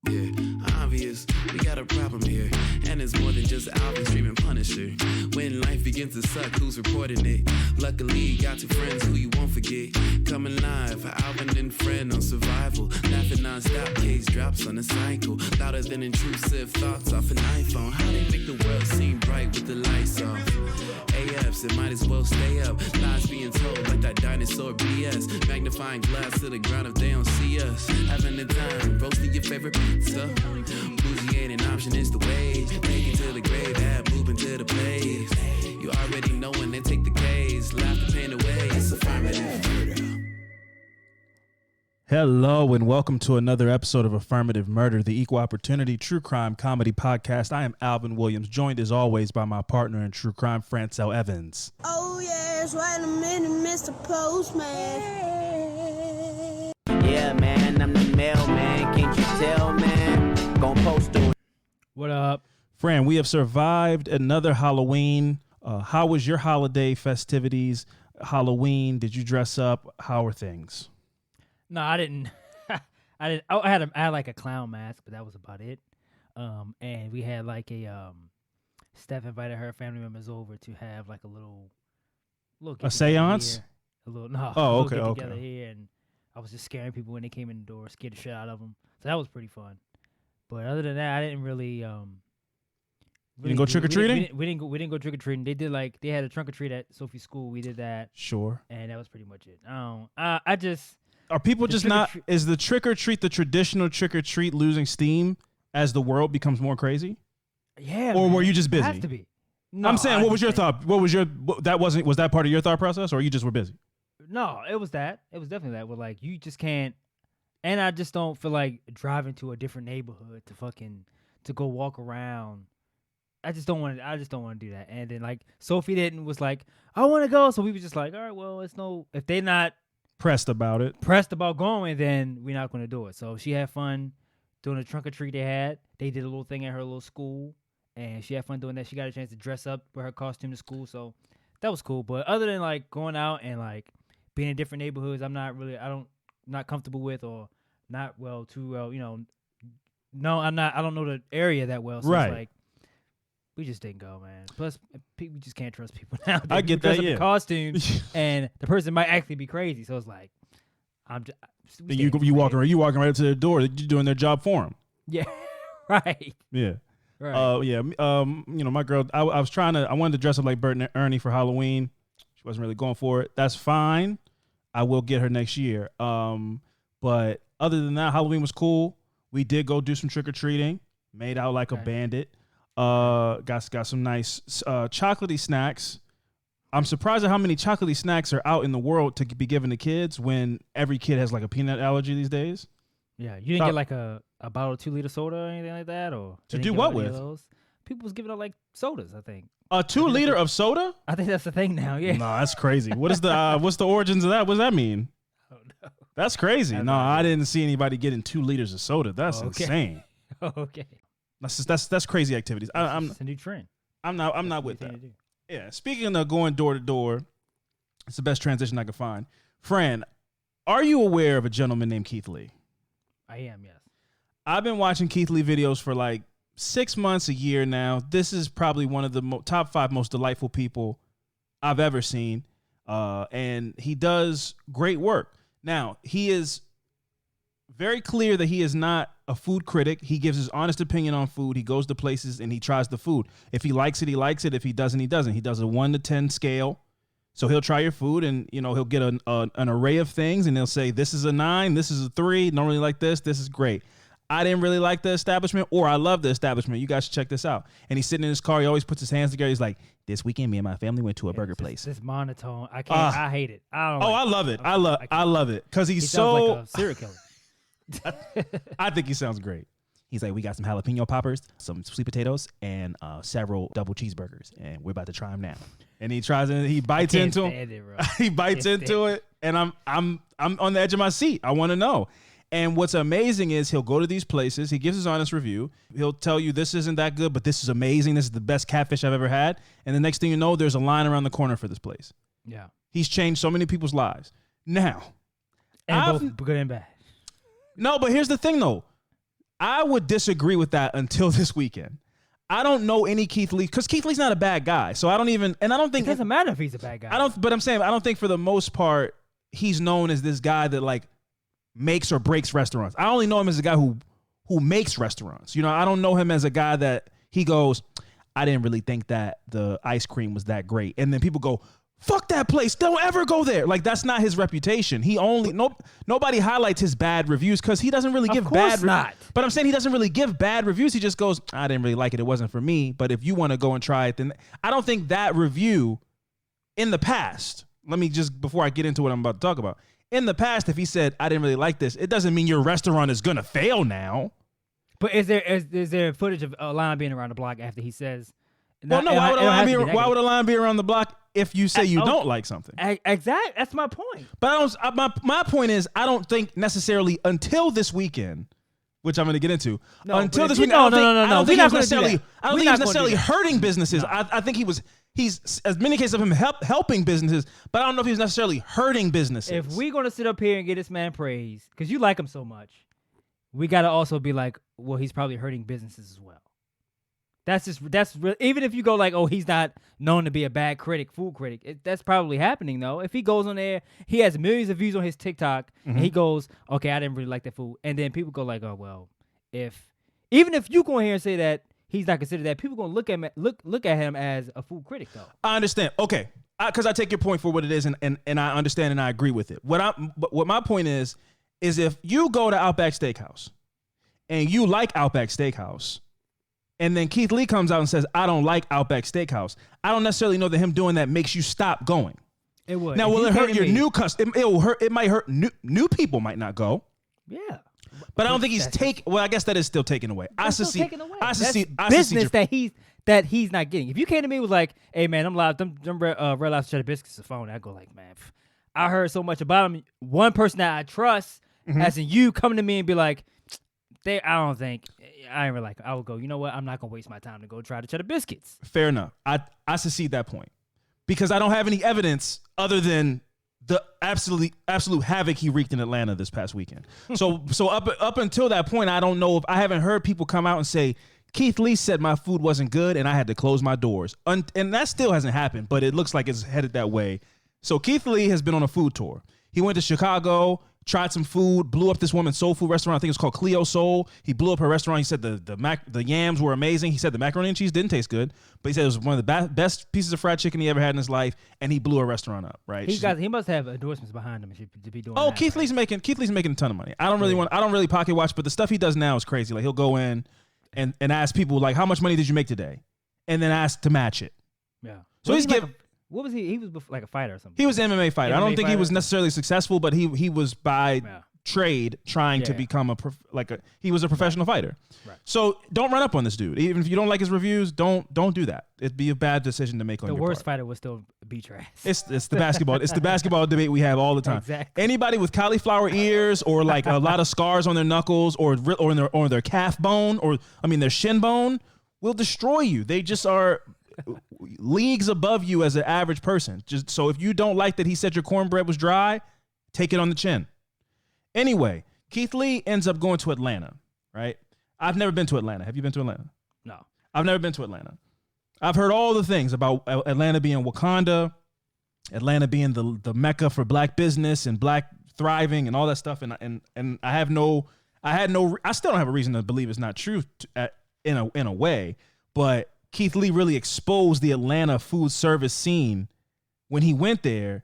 Yeah, obvious, we got a problem here. And it's more than just Alvin streaming Punisher. When life begins to suck, who's reporting it? Luckily, you got two friends who you won't forget. Coming live for Alvin and Fran on survival. Laughing non-stop, case drops on a cycle. Louder than intrusive thoughts off an iPhone. How they make the world seem bright with the lights off? AFs, it might as well stay up. Lies being told like that dinosaur BS. Magnifying glass to the ground if they don't see us. Having a time, roasting your favorite pizza. Bougie ain't an option, it's the way. Take it to the grave, add moving to the place. You already know when they take the case. Laugh the pain away, it's affirmative murder. Hello and welcome to another episode of Affirmative Murder, the equal opportunity true crime comedy podcast. I am Alvin Williams, joined as always by my partner in true crime, Fran and Alvin. Oh yes, wait a minute, Mr. Postman. Yeah, man, I'm the mailman. Can't you tell, man? Gonna post to it. What up? Fran, we have survived another Halloween. How was your holiday festivities? Halloween, did you dress up? How are things? No, I didn't. I didn't. Oh, I had like a clown mask, but that was about it. And we had like a Steph invited her family members over to have like a little a seance. Here. A little no. Oh, a okay, little okay. Get together here, and I was just scaring people when they came in the door, scared the shit out of them. So that was pretty fun. But other than that, I didn't really. You didn't go trick or treating? We didn't go trick or treating. They had a trunk or treat at Sophie's school. We did that. Sure. And that was pretty much it. I just. Are people just not? Is the trick or treat the traditional trick or treat losing steam as the world becomes more crazy? Yeah. Or man. were you just busy? It has to be. No, I'm saying, what was your thought? What was your was that part of your thought process, or you just were busy? No, it was that. It was definitely that. Where like you just can't, and I just don't feel like driving to a different neighborhood to go walk around. I just don't want to do that. And then like Sophie was like, I want to go. So we were just like, all right, well, if they're not pressed about going, then we're not going to do it. So she had fun doing the trunk or treat they did a little thing at her little school, and she had fun doing that. She got a chance to dress up with her costume to school, so that was cool. But other than like going out and like being in different neighborhoods, I'm not comfortable with, or not too well, no, I don't know the area that well. So right. It's like, we just didn't go, man. Plus, we just can't trust people now. I get that, yeah. Costumes, and the person might actually be crazy. So it's like, you walking right up to their door. You're doing their job for them. Yeah, right. Yeah, right. Yeah. My girl. I wanted to dress up like Bert and Ernie for Halloween. She wasn't really going for it. That's fine. I will get her next year. But other than that, Halloween was cool. We did go do some trick or treating. Made out like a bandit. Got some nice chocolatey snacks. I'm surprised at how many chocolatey snacks are out in the world to be given to kids when every kid has like a peanut allergy these days. Yeah, you didn't get like a bottle of 2-liter soda or anything like that, or to do what with? People was giving out like sodas, I think. A 2-liter of soda? I think that's the thing now. Yeah. No, that's crazy. What is the what's the origins of that? What does that mean? I don't know. That's crazy. No, I didn't see anybody getting 2 liters of soda. That's insane. Okay. That's crazy activities. It's a new trend. I'm not with that. Yeah. Speaking of going door to door, it's the best transition I could find. Fran, are you aware of a gentleman named Keith Lee? I am, yes. I've been watching Keith Lee videos for like 6 months, a year now. This is probably one of the top 5 most delightful people I've ever seen. And he does great work. Now, he is very clear that he is not a food critic. He gives his honest opinion on food. He goes to places and he tries the food. If he likes it, he likes it. If he doesn't, he doesn't. He does a 1 to 10 scale. So he'll try your food and, he'll get an array of things and he'll say, this is a 9, this is a 3, don't really like this is great. I didn't really like the establishment, or I love the establishment. You guys should check this out. And he's sitting in his car. He always puts his hands together. He's like, this weekend, me and my family went to a burger place. This monotone. I can't. I hate it. I love it. I love it. Because he sounds like a serial killer. I think he sounds great. He's like, we got some jalapeno poppers, some sweet potatoes, and several double cheeseburgers, and we're about to try them now. And he tries and he bites into them. He bites into it, and I'm on the edge of my seat. I want to know. And what's amazing is he'll go to these places. He gives his honest review. He'll tell you this isn't that good, but this is amazing. This is the best catfish I've ever had. And the next thing you know, there's a line around the corner for this place. Yeah. He's changed so many people's lives. Now. And both good and bad. No, but here's the thing, though. I would disagree with that until this weekend. I don't know any Keith Lee because Keith Lee's not a bad guy. So I don't even, and I don't think it doesn't matter if he's a bad guy. but I'm saying I don't think for the most part he's known as this guy that like makes or breaks restaurants. I only know him as a guy who makes restaurants. You know, I don't know him as a guy that he goes, I didn't really think that the ice cream was that great. And then people go, fuck that place. Don't ever go there. Like, that's not his reputation. Nobody highlights his bad reviews because he doesn't really give bad reviews. But I'm saying he doesn't really give bad reviews. He just goes, I didn't really like it. It wasn't for me. But if you want to go and try it, then I don't think that review in the past, let me just, before I get into what I'm about to talk about, in the past, if he said, I didn't really like this, it doesn't mean your restaurant is going to fail now. But is there footage of a line being around the block after he says? Well, no. Why would a line be around the block if you say you don't like something? Exactly. That's my point. But my point is, I don't think necessarily until this weekand, which I'm going to get into. Until this weekend, I don't think he was necessarily hurting businesses. No. I think he's as many cases of him helping businesses, but I don't know if he was necessarily hurting businesses. If we're going to sit up here and get this man praise because you like him so much, we got to also be like, well, he's probably hurting businesses as well. Even if you go like, oh, he's not known to be a bad critic, food critic. That's probably happening though. If he goes on there, he has millions of views on his TikTok, and he goes, okay, I didn't really like that food, and then people go like, oh well, even if you go in here and say that he's not considered that, people gonna look at him as a food critic though. I understand. Okay, because I take your point for what it is, and I understand and I agree with it. What my point is if you go to Outback Steakhouse and you like Outback Steakhouse, and then Keith Lee comes out and says, I don't like Outback Steakhouse, I don't necessarily know that him doing that makes you stop going. It would. Now, will it hurt your new customers? It will hurt. It might hurt new people might not go. Yeah. But I don't think he's taking. Well, I guess that is still taken away. Business that he's not getting. If you came to me and was like, hey man, I'm live, them Red Lobster cheddar biscuits are phone, I go like, man, I heard so much about them. One person that I trust, as in you, coming to me and be like, I ain't really like it. I would go, you know what? I'm not going to waste my time to go try the cheddar biscuits. Fair enough. I secede that point because I don't have any evidence other than the absolute havoc he wreaked in Atlanta this past weekend. So up until that point, I don't know if I haven't heard people come out and say, Keith Lee said my food wasn't good and I had to close my doors. And that still hasn't happened, but it looks like it's headed that way. So Keith Lee has been on a food tour. He went to Chicago, tried some food, blew up this woman's soul food restaurant. I think it's called Cleo Soul. He blew up her restaurant. He said the yams were amazing. He said the macaroni and cheese didn't taste good, but he said it was one of the best pieces of fried chicken he ever had in his life, and he blew her restaurant up. Right? He must have endorsements behind him to be doing. Oh, that, Keith Lee's making a ton of money. I don't really pocket watch, but the stuff he does now is crazy. Like he'll go in and ask people like, how much money did you make today, and then ask to match it. Yeah. So he's giving. What was he? He was like a fighter or something. He was an MMA fighter. I don't think he was necessarily successful, but he was by trade trying to become he was a professional fighter. Right. So don't run up on this dude. Even if you don't like his reviews, don't do that. It'd be a bad decision to make on your part. The worst fighter would still beat your ass. It's the basketball. It's the basketball debate we have all the time. Exactly. Anybody with cauliflower ears or like a lot of scars on their knuckles or their calf bone their shin bone will destroy you. They just are leagues above you as an average person. Just so if you don't like that he said your cornbread was dry, take it on the chin. Anyway, Keith Lee ends up going to Atlanta, right? I've never been to Atlanta. Have you been to Atlanta? No. I've never been to Atlanta. I've heard all the things about Atlanta being Wakanda, Atlanta being the mecca for black business and black thriving and all that stuff. And I still don't have a reason to believe it's not true in a way, but Keith Lee really exposed the Atlanta food service scene when he went there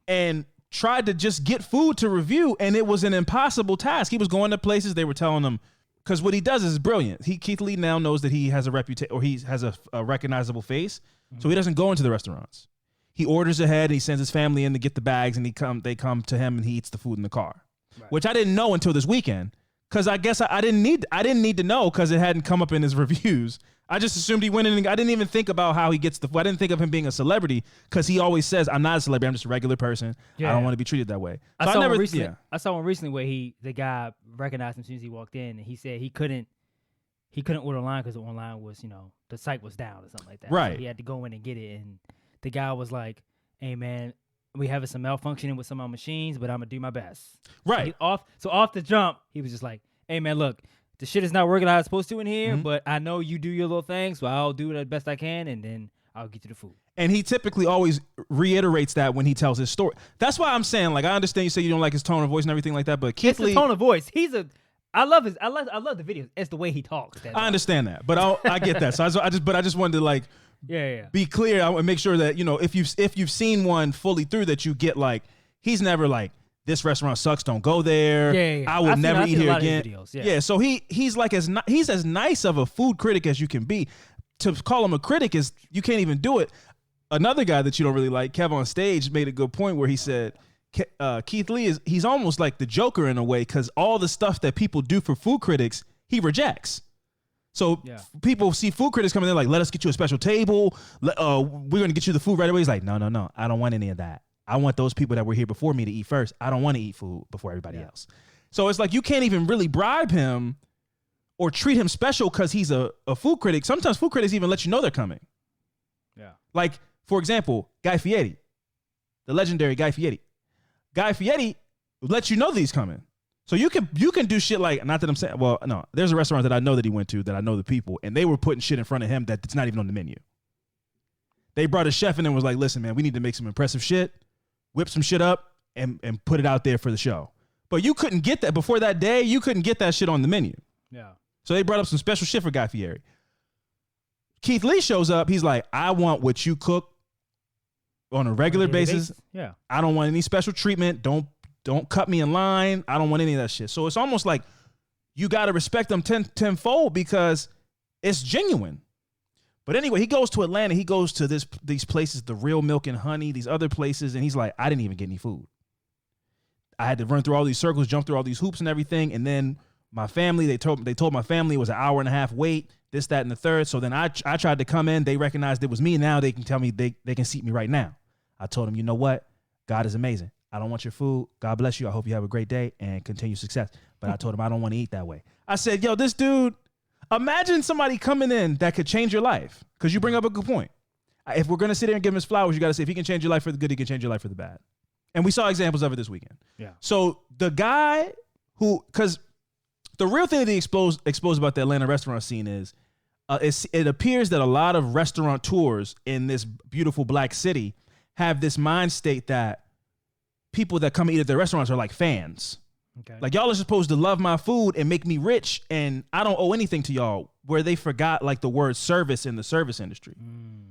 and tried to just get food to review, and it was an impossible task. He was going to places, they were telling him, because what he does is brilliant. Keith Lee now knows that he has a reputation, or he has a recognizable face, so he doesn't go into the restaurants. He orders ahead, and he sends his family in to get the bags, and they come to him, and he eats the food in the car, which I didn't know until this weekend, because I guess I didn't need to know because it hadn't come up in his reviews. I just assumed he went in, and I didn't even think about how he gets the food. I didn't think of him being a celebrity because he always says, I'm not a celebrity, I'm just a regular person. Yeah. I don't want to be treated that way. I saw one recently where the guy recognized him as soon as he walked in, and he said he couldn't order online because online was, the site was down or something like that. Right. So he had to go in and get it, and the guy was like, hey man, we having some malfunctioning with some of our machines, but I'm gonna do my best. Right. So off the jump, he was just like, hey man, look, the shit is not working how it's supposed to in here, Mm-hmm. but I know you do your little thing, so I'll do the best I can, and then I'll get you the food. And he typically always reiterates that when he tells his story. That's why I'm saying, like, I understand you say you don't like his tone of voice and everything like that, but Keith It's Lee, the tone of voice. I love the videos. It's the way he talks. I understand that, but I get that. So I just wanted to like Yeah. be clear. I want to make sure that, you know, if you've seen one fully through, that you get like, he's never like, this restaurant sucks, don't go there. Yeah. I will never eat here again. Videos, yeah. So he's like he's as nice of a food critic as you can be. To call him a critic is, you can't even do it. Another guy that you don't really like, Kev on Stage, made a good point where he said Keith Lee he's almost like the Joker in a way, because all the stuff that people do for food critics, he rejects. So people see food critics coming in like, let us get you a special table. We're going to get you the food right away. He's like, no. I don't want any of that. I want those people that were here before me to eat first. I don't want to eat food before everybody else. So it's like, you can't even really bribe him or treat him special because he's a food critic. Sometimes food critics even let you know they're coming. Yeah. Like, for example, Guy Fieri, the legendary Guy Fieri. Guy Fieri lets you know that he's coming. So you can do shit like, not that I'm saying, well, no, there's a restaurant that I know that he went to, that I know the people, and they were putting shit in front of him that's not even on the menu. They brought a chef in and was like, listen, man, we need to make some impressive shit, whip some shit up, and put it out there for the show. But you couldn't get that before that day. You couldn't get that shit on the menu. Yeah. So they brought up some special shit for Guy Fieri. Keith Lee shows up. He's like, I want what you cook on a regular basis. Yeah. I don't want any special treatment. Don't cut me in line. I don't want any of that shit. So it's almost like you got to respect them tenfold because it's genuine. But anyway, he goes to Atlanta. He goes to these places, the Real Milk and Honey, these other places, and he's like, I didn't even get any food. I had to run through all these circles, jump through all these hoops and everything, and then my family, they told my family it was an hour and a half wait, this, that, and the third. So then I tried to come in. They recognized it was me. Now they can tell me they can seat me right now. I told them, you know what? God is amazing. I don't want your food. God bless you. I hope you have a great day and continued success. But I told him I don't want to eat that way. I said, yo, this dude, imagine somebody coming in that could change your life. Because you bring up a good point. If we're going to sit here and give him his flowers, you got to say, if he can change your life for the good, he can change your life for the bad. And we saw examples of it this weekend. Yeah. So the guy because the real thing that he exposed about the Atlanta restaurant scene is, it appears that a lot of restaurateurs in this beautiful black city have this mind state that people that come eat at their restaurants are like fans. Okay. Like, y'all are supposed to love my food and make me rich, and I don't owe anything to y'all, where they forgot like the word service in the service industry.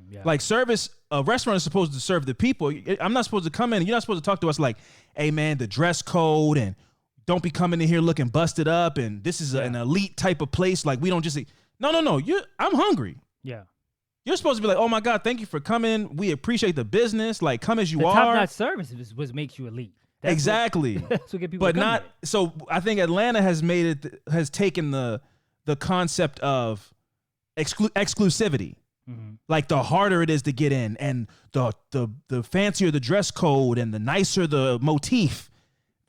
Yeah. Like, service, a restaurant is supposed to serve the people. I'm not supposed to come in. You're not supposed to talk to us like, hey man, the dress code, and don't be coming in here looking busted up, and this is an elite type of place. Like, we don't just say, no. I'm hungry. Yeah. You're supposed to be like, oh my God, thank you for coming. We appreciate the business. Like, come as you are. Top-notch service is what makes you elite. That's exactly. That's what get people but to come not here. so. I think Atlanta has taken the concept of exclusivity. Mm-hmm. Like, the harder it is to get in, and the fancier the dress code, and the nicer the motif.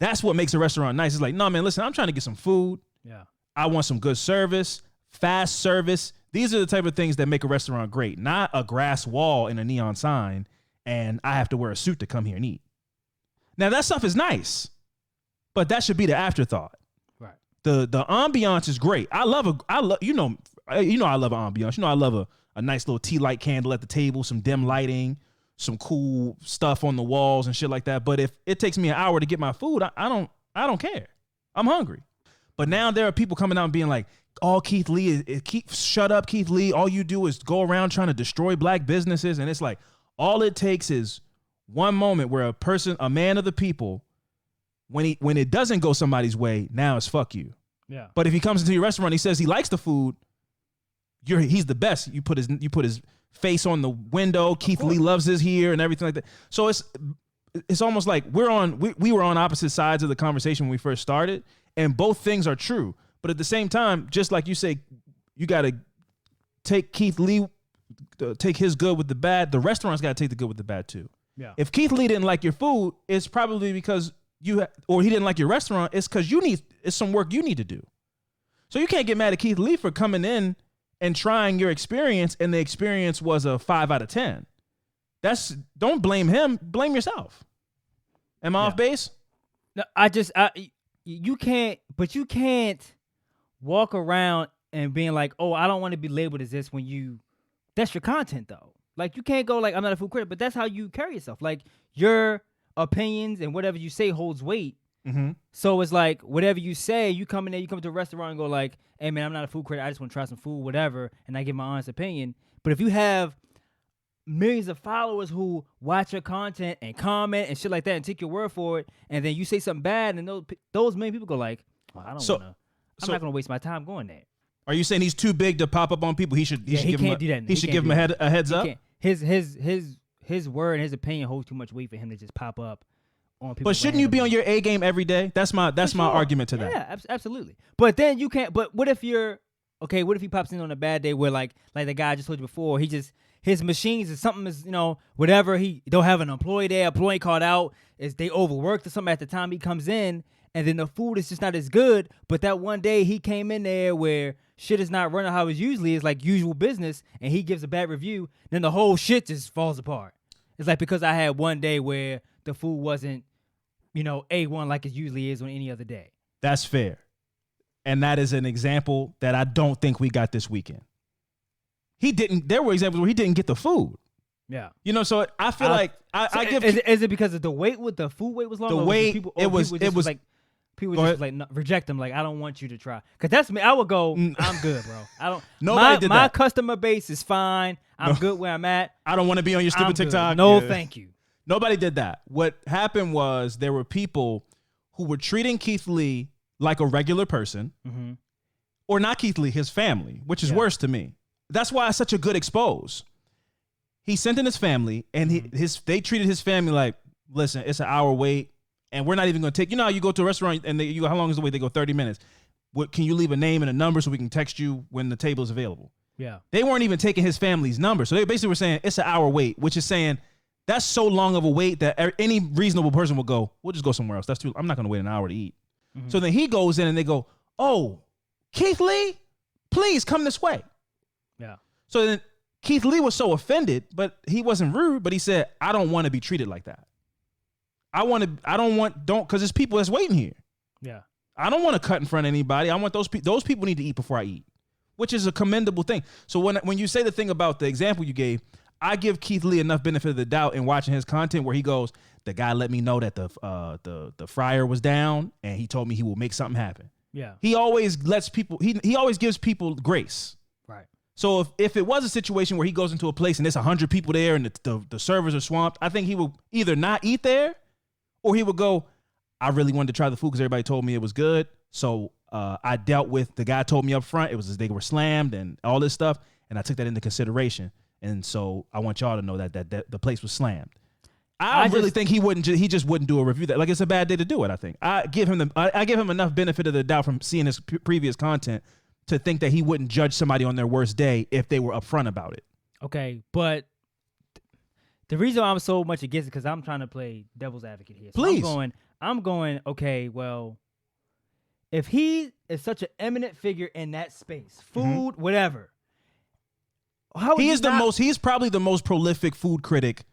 That's what makes a restaurant nice. It's like, no, man, listen, I'm trying to get some food. Yeah. I want some good service, fast service. These are the type of things that make a restaurant great, not a grass wall and a neon sign, and I have to wear a suit to come here and eat. Now, that stuff is nice, but that should be the afterthought. Right. The ambiance is great. I love I love an ambiance. I love a nice little tea light candle at the table, some dim lighting, some cool stuff on the walls and shit like that. But if it takes me an hour to get my food, I don't care. I'm hungry. But now there are people coming out and being like, oh, Keith Lee, shut up, Keith Lee. All you do is go around trying to destroy black businesses. And it's like, all it takes is one moment where a man of the people, when it doesn't go somebody's way, now it's fuck you. Yeah. But if he comes into your restaurant and he says he likes the food, he's the best. You put his face on the window. Keith Lee loves his here and everything like that. So it's almost like we were on opposite sides of the conversation when we first started, and both things are true. But at the same time, just like you say, you got to take Keith Lee, take his good with the bad. The restaurant's got to take the good with the bad too. Yeah. If Keith Lee didn't like your food, it's probably because or he didn't like your restaurant. It's because it's some work you need to do. So you can't get mad at Keith Lee for coming in and trying your experience, and the experience was a 5 out of 10. Don't blame him. Blame yourself. Am I off base? No, you can't walk around and being like, oh, I don't want to be labeled as this when that's your content though. Like you can't go like, I'm not a food critic, but that's how you carry yourself. Like your opinions and whatever you say holds weight. Mm-hmm. So it's like whatever you say, you come in there, you come to a restaurant and go like, hey man, I'm not a food critic. I just want to try some food, whatever. And I give my honest opinion. But if you have millions of followers who watch your content and comment and shit like that and take your word for it, and then you say something bad, and those many people go like, oh, I'm not gonna waste my time going there. Are you saying he's too big to pop up on people? He should give him a heads up. His word and his opinion holds too much weight for him to just pop up on people. But shouldn't you be on your A game every day? That's my argument to that. Yeah, absolutely. But then you can't. But what if you're okay? What if he pops in on a bad day where like the guy I just told you before, his machines is something is, whatever, he don't have an employee there, employee called out, is they overworked or something at the time he comes in, and then the food is just not as good, but that one day he came in there where shit is not running how it usually is, like usual business, and he gives a bad review, then the whole shit just falls apart. It's like because I had one day where the food wasn't, A1 like it usually is on any other day. That's fair. And that is an example that I don't think we got this weekend. There were examples where he didn't get the food. Yeah. So I feel like I give. Is it because of the food wait was long? The wait, it was like people just like reject them. Like I don't want you to try. Cause that's me. I would go. I'm good, bro. I don't. Nobody did that. My customer base is fine. I'm good where I'm at. I don't want to be on your stupid TikTok. No, thank you. Nobody did that. What happened was there were people who were treating Keith Lee like a regular person, or not Keith Lee, his family, which is worse to me. That's why it's such a good expose. He sent in his family, and they treated his family like, listen, it's an hour wait, and we're not even going to take, how you go to a restaurant, and you go, how long is the wait? They go 30 minutes. Can you leave a name and a number so we can text you when the table is available? Yeah. They weren't even taking his family's number. So they basically were saying, it's an hour wait, which is saying, that's so long of a wait that any reasonable person will go, we'll just go somewhere else. I'm not going to wait an hour to eat. Mm-hmm. So then he goes in, and they go, oh, Keith Lee, please come this way. Yeah. So then Keith Lee was so offended, but he wasn't rude, but he said, I don't want to be treated like that. Because there's people that's waiting here. Yeah. I don't want to cut in front of anybody. I want those people need to eat before I eat, which is a commendable thing. So when you say the thing about the example you gave, I give Keith Lee enough benefit of the doubt in watching his content where he goes, the guy let me know that the fryer was down, and he told me he will make something happen. Yeah. He always lets people, he always gives people grace. Right. So if it was a situation where he goes into a place and there's 100 people there and the servers are swamped, I think he will either not eat there, or he would go, I really wanted to try the food because everybody told me it was good. So I dealt with, the guy told me up front, they were slammed and all this stuff, and I took that into consideration. And so I want y'all to know that the place was slammed. I really think he just wouldn't do a review that. Like, it's a bad day to do it, I think. I give him enough benefit of the doubt from seeing his previous content to think that he wouldn't judge somebody on their worst day if they were upfront about it. Okay, but the reason I'm so much against it because I'm trying to play devil's advocate here. So Please. I'm going, okay, well, if he is such an eminent figure in that space, food, whatever. He's probably the most prolific food critic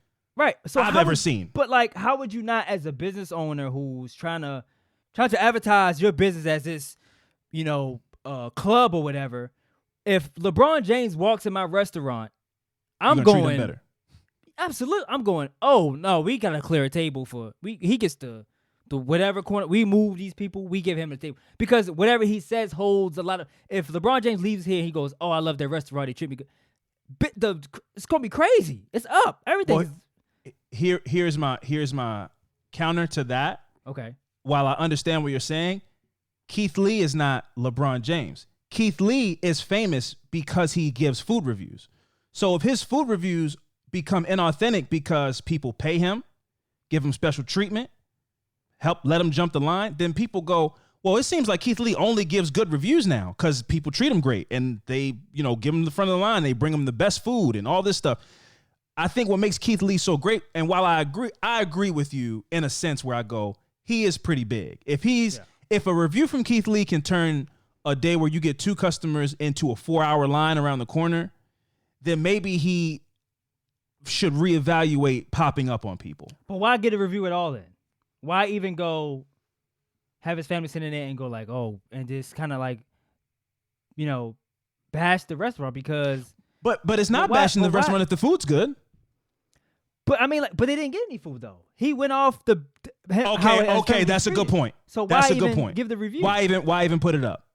So I've ever seen. But like, how would you not, as a business owner who's trying to advertise your business as this, club or whatever, if LeBron James walks in my restaurant, I'm going treat him better. Absolutely, I'm going. Oh no, we gotta clear a table he gets the whatever corner. We move these people, we give him the table because whatever he says holds a lot of. If LeBron James leaves here, he goes, "Oh, I love their restaurant. They treat me good." It's gonna be crazy. It's up. Everything. Here's my counter to that. Okay. While I understand what you're saying, Keith Lee is not LeBron James. Keith Lee is famous because he gives food reviews. So if his food reviews become inauthentic because people pay him, give him special treatment, let him jump the line, then people go, well, it seems like Keith Lee only gives good reviews now because people treat him great and they, give him the front of the line. They bring him the best food and all this stuff. I think what makes Keith Lee so great, and while I agree with you in a sense where I go, he is pretty big. If a review from Keith Lee can turn a day where you get 2 customers into a 4-hour line around the corner, then maybe he should reevaluate popping up on people. But why get a review at all then? Why even go have his family sitting there and go like, oh, and just kind of like bash the restaurant because. But it's not bashing the restaurant if the food's good. But I mean, but they didn't get any food though. He went off the. Okay, that's a good point. So that's why a good even point. give the review? Why even put it up?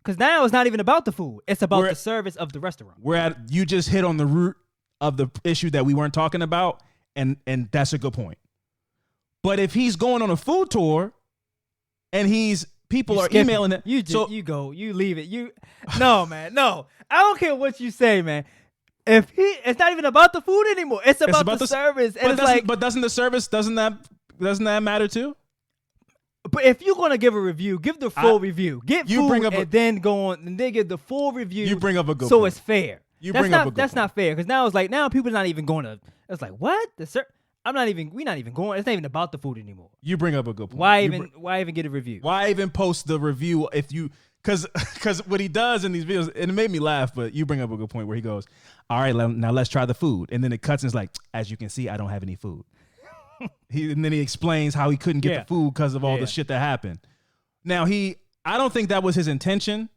Because now it's not even about the food. It's about the service of the restaurant. You just hit on the root of the issue that we weren't talking about, and that's a good point. But if he's going on a food tour, and people are emailing it, you leave it. No, man, no. I don't care what you say, man. It's not even about the food anymore. It's about the service. And but doesn't the service doesn't that matter too? But if you're gonna give a review, give the full review. Get food and then go on and then give the full review. You bring up a good point. So it's fair. That's not fair because now people are not even going to. It's like what we're not even going. It's not even about the food anymore. You bring up a good point. Why even get a review? Why even post the review if you? Because what he does in these videos, and it made me laugh, but you bring up a good point where he goes, all right, now let's try the food. And then it cuts and it's like, as you can see, I don't have any food. And then he explains how he couldn't get the food because of all the shit that happened. Now, I don't think that was his intention,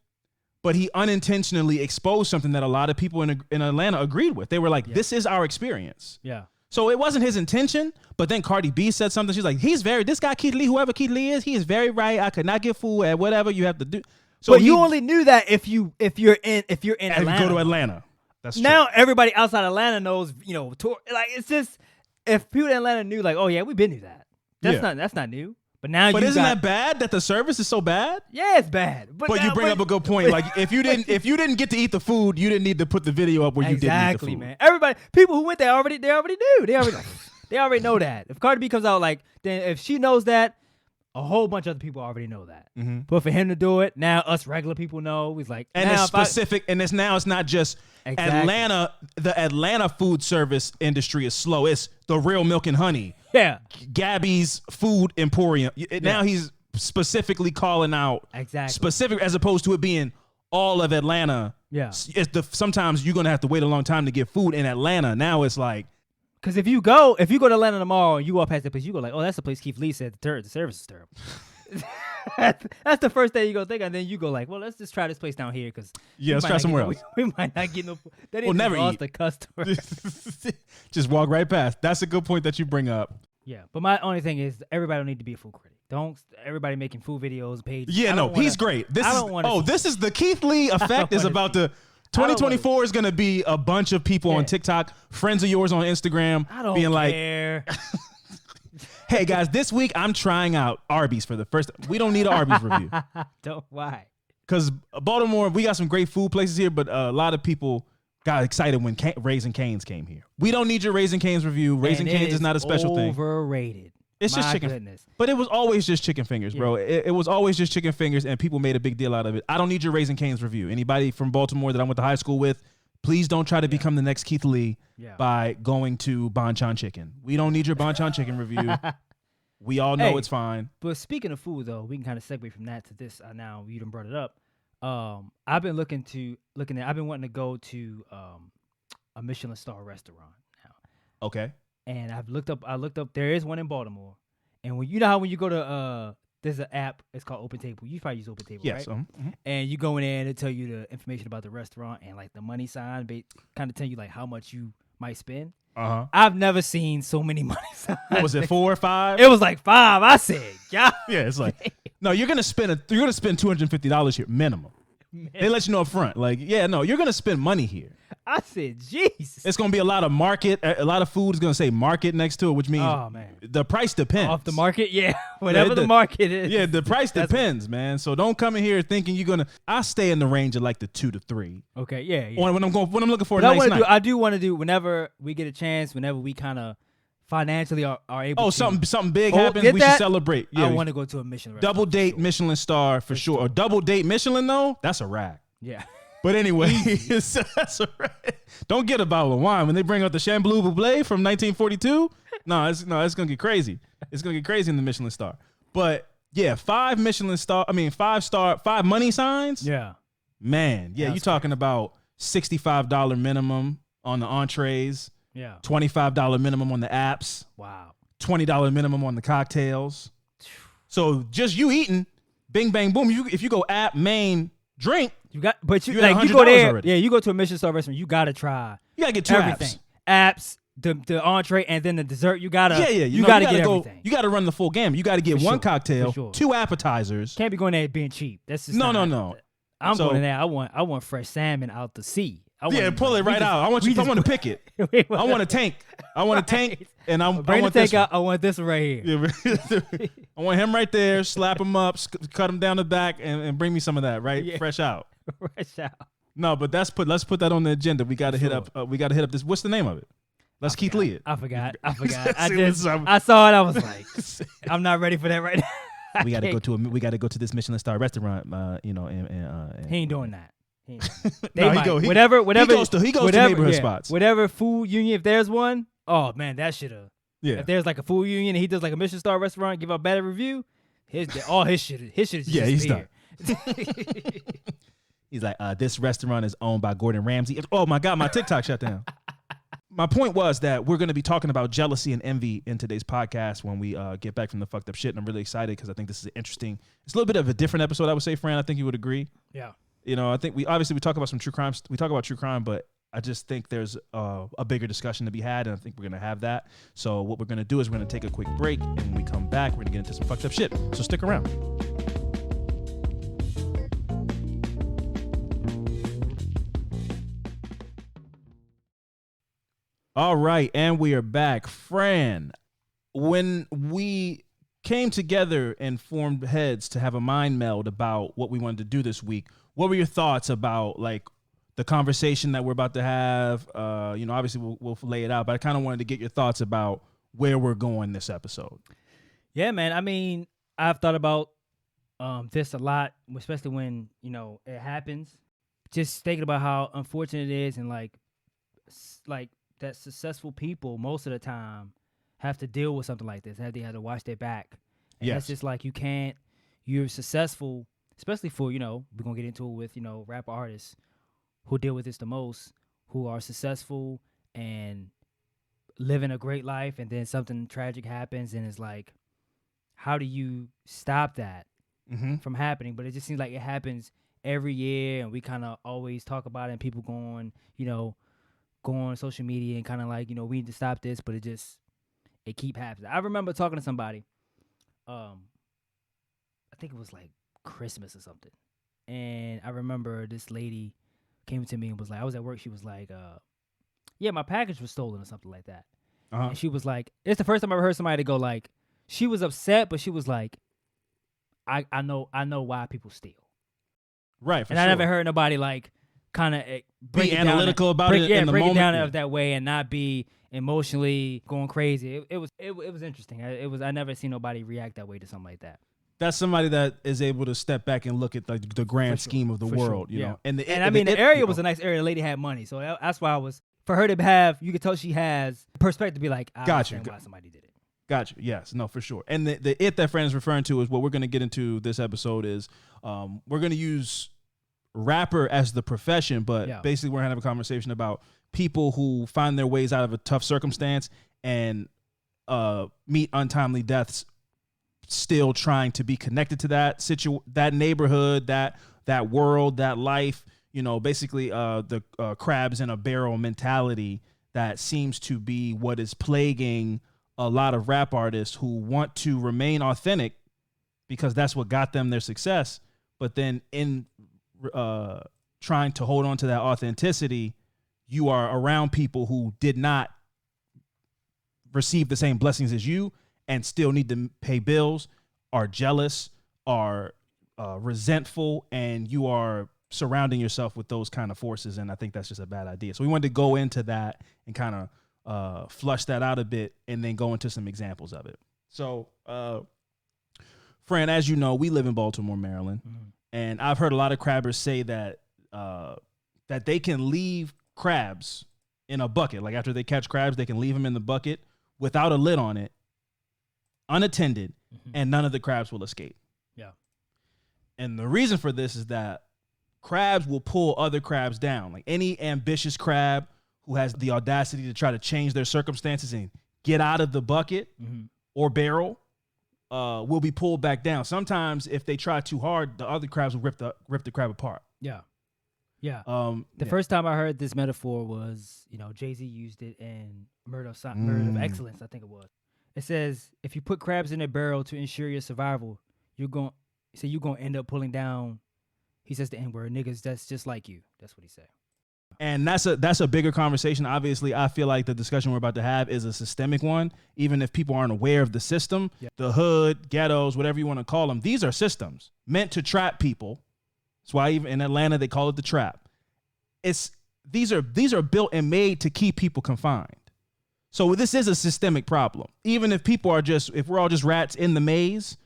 but he unintentionally exposed something that a lot of people in Atlanta agreed with. They were like, this is our experience. Yeah. So it wasn't his intention, but then Cardi B said something. She's like, this guy Keith Lee, whoever Keith Lee is, he is very right. I could not get food at whatever you have to do. So but you only knew that if you're in Atlanta. Go to Atlanta. That's true. Now everybody outside Atlanta knows, tour, like it's just if people in Atlanta knew like, oh yeah, we've been to that. That's not new. But now isn't that bad that the service is so bad? Yeah, it's bad. But you bring up a good point. Like if you didn't get to eat the food, you didn't need to put the video up where you didn't eat the food. Exactly, man. Everybody, people who went there already knew. They already know that. If Cardi B comes out then if she knows that, a whole bunch of other people already know that. Mm-hmm. But for him to do it, now us regular people know. He's like, and it's specific, and it's not just Atlanta. The Atlanta food service industry is slow. It's the Real Milk and Honey. Yeah. Gabby's Food Emporium. Now he's specifically calling out specific as opposed to it being all of Atlanta. Yeah. Sometimes you're going to have to wait a long time to get food in Atlanta. Now it's like, because if you go to Atlanta tomorrow and you walk past that place, you go like, oh, that's the place Keith Lee said the service is terrible. That's the first thing you go think, and then you go like, well, let's just try this place down here because let's try somewhere else. We might not get no. We'll never lost eat. The customer. Just walk right past. That's a good point that you bring up. Yeah, but my only thing is everybody don't need to be a food critic. Don't everybody making food videos, pages. Yeah, he's great. This is the Keith Lee effect is about to. 2024 is going to be a bunch of people on TikTok, friends of yours on Instagram, being care. Like, hey guys, this week I'm trying out Arby's for the first time. We don't need an Arby's review. Why? Because Baltimore, we got some great food places here, but a lot of people got excited when Raising Cane's came here. We don't need your Raising Cane's review. Raising Cane's is not a special thing. Overrated. It's just chicken. Goodness. But it was always just chicken fingers, bro. It was always just chicken fingers, and people made a big deal out of it. I don't need your Raising Cane's review. Anybody from Baltimore that I went to high school with, please don't try to become the next Keith Lee by going to Bonchon Chicken. We don't need your Bonchon Chicken review. We all know it's fine. But speaking of food, though, we can kind of segue from that to this. Now you done brought it up. I've been looking at. I've been wanting to go to a Michelin star restaurant now. Okay. And I looked up. There is one in Baltimore. And when you you go to there's an app. It's called Open Table. You probably use Open Table, yes, right? And you go in there and it tell you the information about the restaurant and like the money sign, kind of tell you like how much you might spend. I've never seen so many money signs. What was it, 4 or 5? It was like 5. I said, yeah. Yeah, it's like no, you're gonna spend $250 here minimum. Man. They let you know up front, like, you're gonna spend money here. I said, Jesus. It's gonna be a lot of market. A lot of food is gonna say market next to it, which means the price depends. Off the market, whatever the market is. Yeah, the price depends, man. So don't come in here thinking you're gonna. I stay in the range of like the 2 to 3. Okay, yeah. When I'm looking for a nice night. I do want to do whenever we get a chance, whenever we kind of financially are able. Oh, something big happens. We should celebrate. Yeah, I want to go to a Michelin restaurant. Double date Michelin star for sure. A double date Michelin though, that's a rack. Yeah. But anyway, that's a rack. Don't get a bottle of wine when they bring out the Chamblou Boublé from 1942. It's gonna get crazy. It's gonna get crazy in the Michelin star. But yeah, 5 money signs. Yeah. Man, yeah, you're talking about $65 minimum on the entrees. Yeah. $25 minimum on the apps. Wow. $20 minimum on the cocktails. So just you eating, bing, bang, boom. If you go app, main, Drink. You got, but you You had like you $100 go there. already. Yeah, you go to a Michelin star restaurant. You gotta try. You gotta get two everything. Apps, the entree, and then the dessert. You gotta. Yeah. You gotta get go, everything. You gotta run the full game. You gotta get For one sure, cocktail, for sure. 2 appetizers. Can't be going there being cheap. That's just No. I'm So- going there. I want fresh salmon out the sea. Pull it right out. I want to pick it. I want a tank. And I Bring the want tank this out. I want this one right here. one. I want him right there. Slap him up, cut him down the back, and bring me some of that right fresh out. Fresh out. No, but let's put that on the agenda. We got to hit up. We got to hit up this. What's the name of it? Let's Keith Lee it. I forgot. I Listen, I saw it. I was like, I'm not ready for that right now. We got to go to this Michelin star restaurant. And He ain't doing that. He No, he might. go- he- whatever. he goes to neighborhood spots. Whatever food union, if there's one, oh man, that should have. Yeah. If there's like a food union and he does like a Michelin star restaurant, give a better review, all his shit is Yeah, he's done. disappeared. He's like, this restaurant is owned by Gordon Ramsay. Oh my God, my TikTok shut down. My point was that we're going to be talking about jealousy and envy in today's podcast when we get back from the fucked up shit. And I'm really excited because I think this is interesting. It's a little bit of a different episode, I would say, Fran. I think you would agree. Yeah. You know, I think we talk about some true crime. We talk about true crime, but I just think there's a bigger discussion to be had, and I think we're going to have that. So what we're going to do is we're going to take a quick break, and when we come back, we're going to get into some fucked up shit. So stick around. All right, and we are back. Fran, when we came together and formed heads to have a mind meld about what we wanted to do this week, what were your thoughts about like the conversation that we're about to have? Obviously we'll lay it out, but I kind of wanted to get your thoughts about where we're going this episode. Yeah, man. I mean, I've thought about this a lot, especially when, it happens. Just thinking about how unfortunate it is and like that successful people most of the time have to deal with something like this. They have to watch their back. And Yes. That's just like you're successful, especially for, we're going to get into it with, rap artists who deal with this the most, who are successful and living a great life, and then something tragic happens, and it's like, how do you stop that from happening? But it just seems like it happens every year, and we kind of always talk about it, and people go on social media and kind of like, we need to stop this, but it keep happening. I remember talking to somebody, I think it was like Christmas or something, and I remember this lady came to me and was like, I was at work, she was like, my package was stolen or something like that. And she was like, it's the first time I ever heard somebody go like, she was upset, but she was like, I know why people steal. Right. And I never heard nobody like kind of be analytical about it in the break moment. it down of that way and not be emotionally going crazy. It was interesting. I never seen nobody react that way to something like that. That's somebody that is able to step back and look at like the grand scheme of the world, you know. And I mean, the area was a nice area. The lady had money, so that's why for her to have, you could tell she has perspective to be like, I understand why somebody did it. Gotcha. Yes. No, for sure. And the it that Fran is referring to is what we're going to get into this episode is we're going to use rapper as the profession, but basically we're going to have a conversation about people who find their ways out of a tough circumstance and meet untimely deaths, still trying to be connected to that neighborhood, that world, that life, basically the crabs in a barrel mentality that seems to be what is plaguing a lot of rap artists who want to remain authentic because that's what got them their success. But then in trying to hold on to that authenticity, you are around people who did not receive the same blessings as you and still need to pay bills, are jealous, are resentful, and you are surrounding yourself with those kind of forces. And I think that's just a bad idea. So we wanted to go into that and kind of flush that out a bit and then go into some examples of it. So, Fran, as you know, we live in Baltimore, Maryland, and I've heard a lot of crabbers say that that they can leave crabs in a bucket. Like after they catch crabs, they can leave them in the bucket without a lid on it, unattended, and none of the crabs will escape. Yeah. And the reason for this is that crabs will pull other crabs down. Like any ambitious crab who has the audacity to try to change their circumstances and get out of the bucket or barrel will be pulled back down. Sometimes if they try too hard, the other crabs will rip the crab apart. Yeah. Yeah. The first time I heard this metaphor was, Jay-Z used it in Murder of Excellence, I think it was. It says, if you put crabs in a barrel to ensure your survival, you're going to end up pulling down, he says the N-word, niggas that's just like you. That's what he said. And that's a bigger conversation. Obviously, I feel like the discussion we're about to have is a systemic one. Even if people aren't aware of the system, the hood, ghettos, whatever you want to call them, these are systems meant to trap people. That's why even in Atlanta they call it the trap. These are built and made to keep people confined. So this is a systemic problem. Even if we're all just rats in the maze,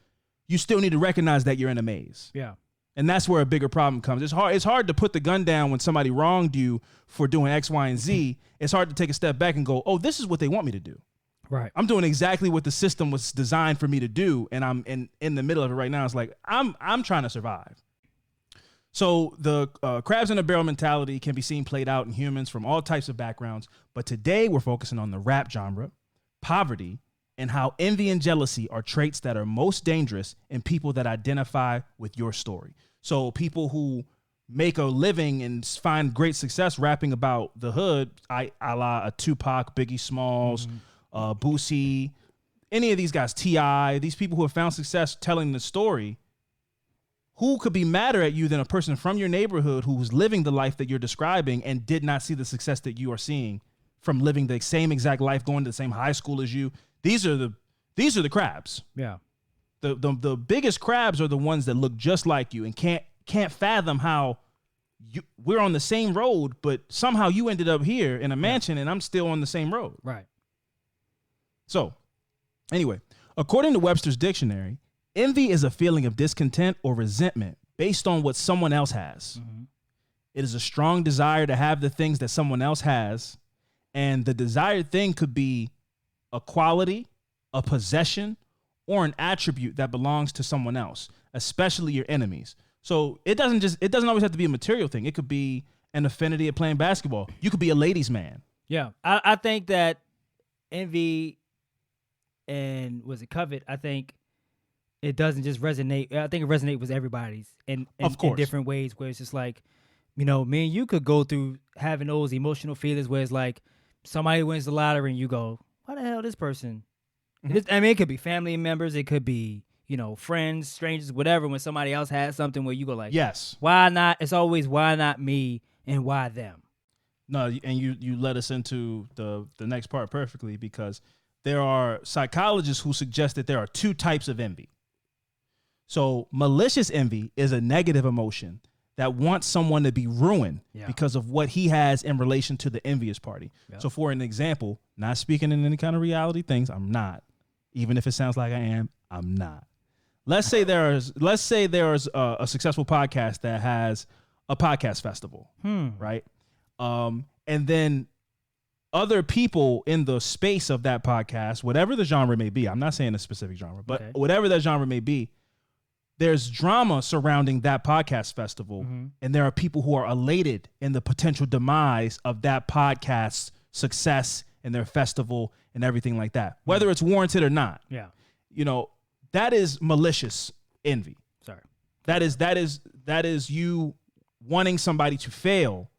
you still need to recognize that you're in a maze. Yeah. And that's where a bigger problem comes. It's hard to put the gun down when somebody wronged you for doing X, Y, and Z. It's hard to take a step back and go, oh, this is what they want me to do. Right. I'm doing exactly what the system was designed for me to do, and I'm in the middle of it right now. It's like I'm trying to survive. So the crabs in a barrel mentality can be seen played out in humans from all types of backgrounds. But today we're focusing on the rap genre, poverty, and how envy and jealousy are traits that are most dangerous in people that identify with your story. So people who make a living and find great success rapping about the hood, a la a Tupac, Biggie Smalls, Boosie, any of these guys, T.I., these people who have found success telling the story, who could be madder at you than a person from your neighborhood who was living the life that you're describing and did not see the success that you are seeing from living the same exact life, going to the same high school as you? These are the crabs. Yeah. The biggest crabs are the ones that look just like you and can't fathom how we're on the same road, but somehow you ended up here in a mansion and I'm still on the same road. Right. So, anyway, according to Webster's dictionary, envy is a feeling of discontent or resentment based on what someone else has. Mm-hmm. It is a strong desire to have the things that someone else has, and the desired thing could be a quality, a possession, or an attribute that belongs to someone else, especially your enemies. So it doesn't always have to be a material thing. It could be an affinity of playing basketball. You could be a ladies' man. Yeah. I think that envy and covet, I think it doesn't just resonate. I think it resonates with everybody's in different ways, where it's just like, me and you could go through having those emotional feelings where it's like somebody wins the lottery and you go, why the hell this person? Mm-hmm. It could be family members. It could be, friends, strangers, whatever. When somebody else has something where you go like, yes, why not? It's always why not me and why them? No, and you led us into the next part perfectly, because there are psychologists who suggest that there are two types of envy. So malicious envy is a negative emotion that wants someone to be ruined because of what he has in relation to the envious party. Yep. So for an example, not speaking in any kind of reality things, I'm not. Even if it sounds like I am, I'm not. Let's say there's a successful podcast that has a podcast festival, right? And then other people in the space of that podcast, whatever the genre may be, I'm not saying a specific genre, but whatever that genre may be, there's drama surrounding that podcast festival, and there are people who are elated in the potential demise of that podcast's success and their festival and everything like that, whether it's warranted or not. Yeah, that is malicious envy. Sorry, that is you wanting somebody to fail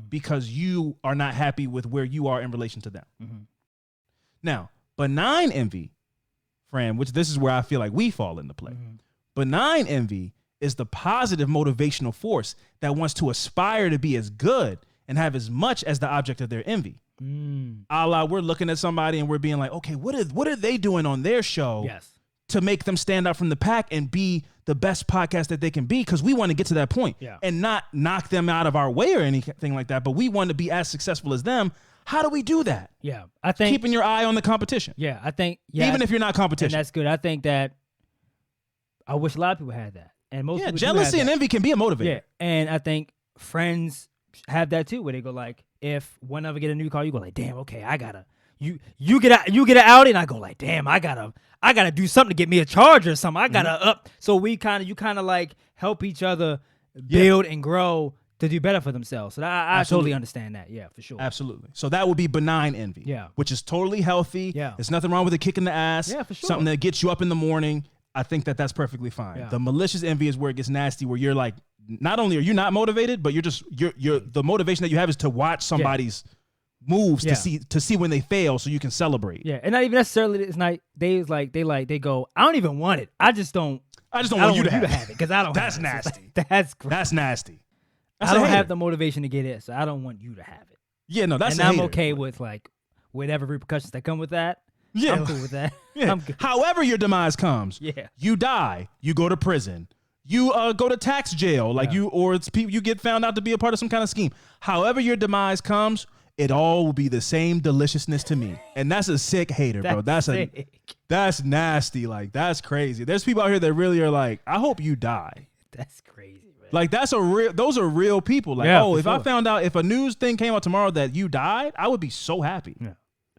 because you are not happy with where you are in relation to them. Now, benign envy, Fran, which this is where I feel like we fall into play. Benign envy is the positive motivational force that wants to aspire to be as good and have as much as the object of their envy. A la, we're looking at somebody and we're being like, okay, what are they doing on their show to make them stand out from the pack and be the best podcast that they can be? Because we want to get to that point and not knock them out of our way or anything like that, but we want to be as successful as them. How do we do that? Yeah, I think keeping your eye on the competition. Yeah, I think even if you're not competition, and that's good. I think that I wish a lot of people had that, and most people jealousy and envy can be a motivator. Yeah, and I think friends have that too, where they go like, if one of them get a new car, you go like, damn, okay, I gotta you get an Audi, and I go like, damn, I gotta do something to get me a Charger or something. I gotta up. So you kind of like help each other build and grow to do better for themselves. So I totally understand that. Yeah, for sure. Absolutely. So that would be benign envy. Yeah. Which is totally healthy. Yeah. There's nothing wrong with a kick in the ass. Yeah, for sure. Something that gets you up in the morning. I think that that's perfectly fine. Yeah. The malicious envy is where it gets nasty, where you're like, not only are you not motivated, but you're the motivation that you have is to watch somebody's moves to see when they fail so you can celebrate. Yeah, and not even necessarily it's not they go, I don't even want it. I just don't want you to have it because I don't. That's have nasty. It. That's great. That's nasty. That's I don't have the motivation to get it, so I don't want you to have it. Yeah, no, that's and a I'm hater. okay with like whatever repercussions that come with that. Yeah, I'm cool with that. Yeah. I'm good. However your demise comes, you die, you go to prison, you go to tax jail, like you get found out to be a part of some kind of scheme. However your demise comes, it all will be the same deliciousness to me, and that's a sick hater, bro. That's nasty. Like that's crazy. There's people out here that really are like, I hope you die. That's crazy, man. Like those are real people. Like, if I found out if a news thing came out tomorrow that you died, I would be so happy. Yeah.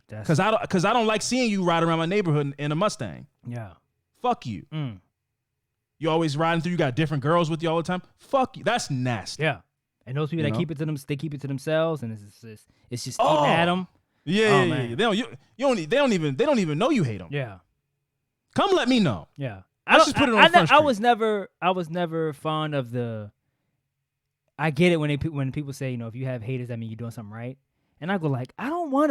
Because I don't like seeing you ride around my neighborhood in a Mustang. Yeah. Fuck you. You always riding through. You got different girls with you all the time. Fuck you. That's nasty. Yeah. And those people that keep it to them, they keep it to themselves, and it's just eating at them. Yeah, yeah. They don't even know you hate them. Yeah. Come let me know. Yeah. Let's just put it on Front Street. I was never fond of the. I get it when people say, if you have haters, that means you're doing something right. And I go like, I don't want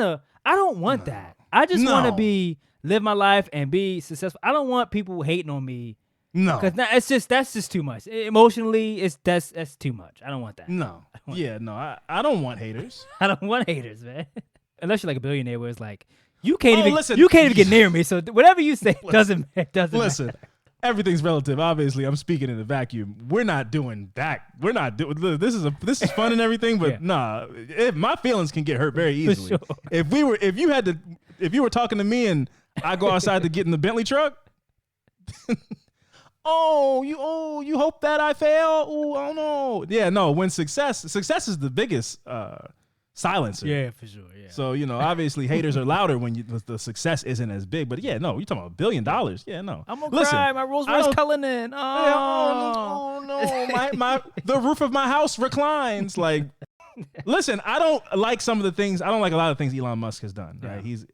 that. I just want to live my life and be successful. I don't want people hating on me. No, because that's just too much. Emotionally, that's too much. I don't want that. No, I don't want haters. I don't want haters, man. Unless you're like a billionaire, where it's like you can't even get near me. So whatever you say doesn't matter. Everything's relative. Obviously, I'm speaking in a vacuum. We're not doing that. We're not doing this is fun and everything, but my feelings can get hurt very easily. Sure. If you were talking to me and I go outside to get in the Bentley truck, you hope that I fail? Oh no. Yeah, no, when success is the biggest silencer. Yeah, for sure. Yeah. So, obviously haters are louder when the success isn't as big. But yeah, no, you're talking about $1 billion. Yeah, no. I'm gonna cry. My Rolls Royce Cullinan. Oh no. The roof of my house reclines. Like, listen, I don't like some of the things. I don't like a lot of things Elon Musk has done. Right? He's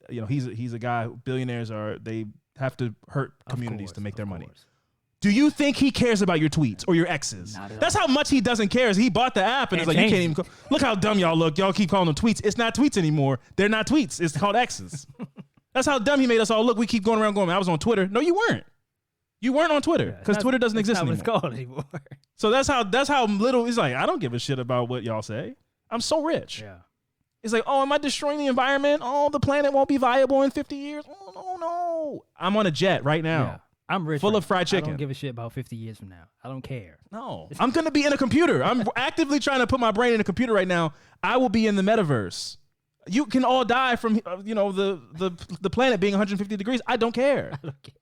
a guy. Billionaires they have to hurt communities to make their money. Do you think he cares about your tweets or your exes? That's how much he doesn't care. He bought the app and it's like, you can't even look how dumb y'all look. Y'all keep calling them tweets. It's not tweets anymore. They're not tweets. It's called exes. That's how dumb he made us all look. We keep going around going, I was on Twitter. No, you weren't. You weren't on Twitter because Twitter doesn't exist anymore. It's called anymore. So that's how little he's like, I don't give a shit about what y'all say. I'm so rich. Yeah. It's like, am I destroying the environment? The planet won't be viable in 50 years. Oh, no. I'm on a jet right now. Yeah. I'm rich. Full of fried chicken. I don't give a shit about 50 years from now. I don't care. No. I'm going to be in a computer. I'm actively trying to put my brain in a computer right now. I will be in the metaverse. You can all die from, the planet being 150 degrees. I don't care. I don't care.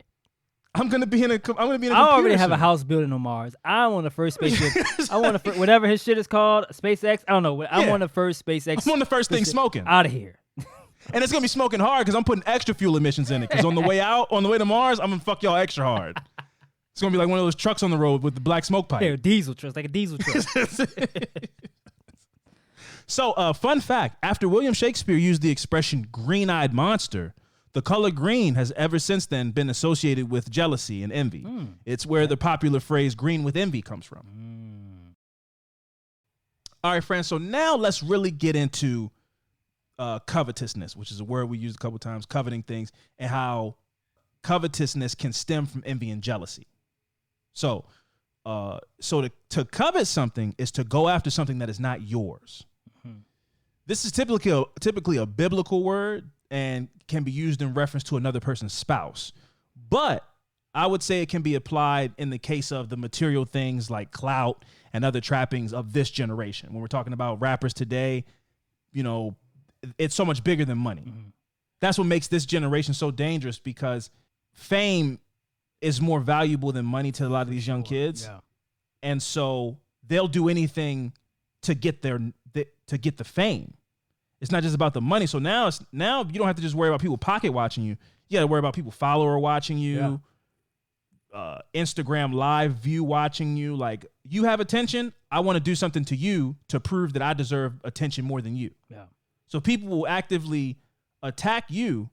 I'm going to be in a computer. I already have a house building on Mars. I want the first spaceship. I want whatever his shit is called, SpaceX. I don't know. I want the first SpaceX. I'm on the first thing smoking. Out of here. And it's going to be smoking hard because I'm putting extra fuel emissions in it. Because on the way to Mars, I'm going to fuck y'all extra hard. It's going to be like one of those trucks on the road with the black smoke pipe. Yeah, diesel trucks, like a diesel truck. So, fun fact, after William Shakespeare used the expression green-eyed monster, the color green has ever since then been associated with jealousy and envy. It's where the popular phrase green with envy comes from. All right, friends, so now let's really get into covetousness, which is a word we use a couple times, coveting things, and how covetousness can stem from envy and jealousy. So to covet something is to go after something that is not yours. This is typically a biblical word and can be used in reference to another person's spouse. But I would say it can be applied in the case of the material things like clout and other trappings of this generation. When we're talking about rappers today, it's so much bigger than money. That's what makes this generation so dangerous, because fame is more valuable than money to a lot of these young kids. Yeah. And so they'll do anything to get to get the fame. It's not just about the money. So now you don't have to just worry about people pocket watching you. You got to worry about people follower watching you, Instagram live view watching you. Like, you have attention. I want to do something to you to prove that I deserve attention more than you. Yeah. So people will actively attack you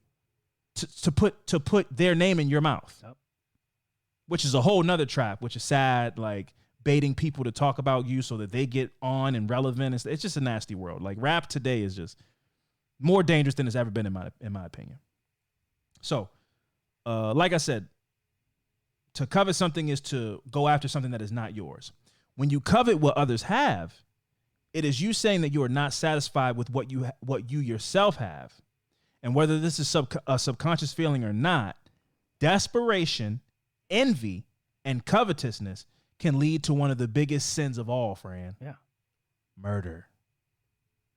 to put their name in your mouth. Yep. which is a whole nother trap, which is sad, like baiting people to talk about you so that they get on and relevant. It's just a nasty world. Like rap today is just more dangerous than it's ever been in my opinion. So, like I said, to covet something is to go after something that is not yours. When you covet what others have, it is you saying that you are not satisfied with what you yourself have. And whether this is a subconscious feeling or not, desperation, envy, and covetousness can lead to one of the biggest sins of all, Fran. Yeah. Murder.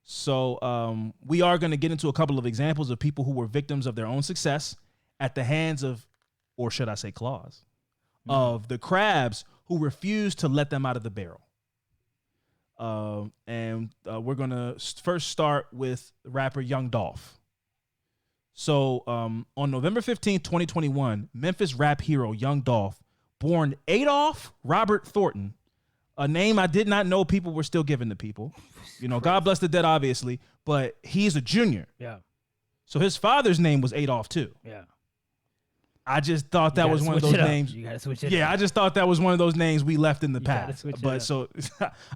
So we are going to get into a couple of examples of people who were victims of their own success at the hands of, or should I say claws, of the crabs who refused to let them out of the barrel. And we're going to first start with rapper Young Dolph. So on November 15th, 2021, Memphis rap hero Young Dolph, born Adolph Robert Thornton, a name I did not know people were still giving to people. You know, God bless the dead, obviously, but he's a junior. Yeah. So his father's name was Adolph too. Yeah. I just thought that was one of those names. You gotta switch it. Yeah, up. I just thought that was one of those names we left in the past. But so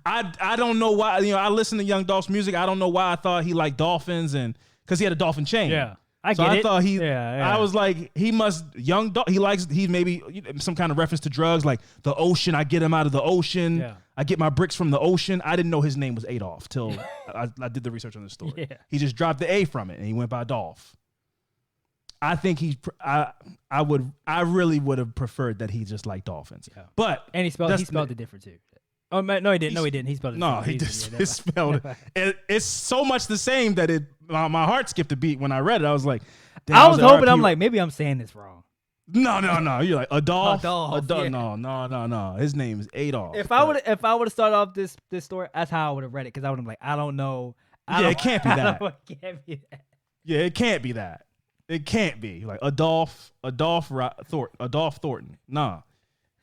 I don't know why. You know, I listen to Young Dolph's music. I don't know why I thought he liked dolphins, and because he had a dolphin chain. Yeah. I thought I was like, he must he's maybe some kind of reference to drugs, like the ocean. I get him out of the ocean. Yeah. I get my bricks from the ocean. I didn't know his name was Adolph till I did the research on this story. Yeah. He just dropped the A from it and he went by Dolph. I think I really would have preferred that he just liked dolphins. Yeah. But and he spelled it different too. Oh no, he didn't. No, he didn't. He spelled it. No, he just spelled it. It's so much the same that my heart skipped a beat when I read it. I was like, I was hoping. I'm like, maybe I'm saying this wrong. No. You're like Adolph. Yeah. No. His name is Adolph. If I would have started off this story, that's how I would have read it, because I would have been like, I don't know. It can't be that. It can't be that. Yeah, it can't be that. It can't be like Adolph Thornton. Nah.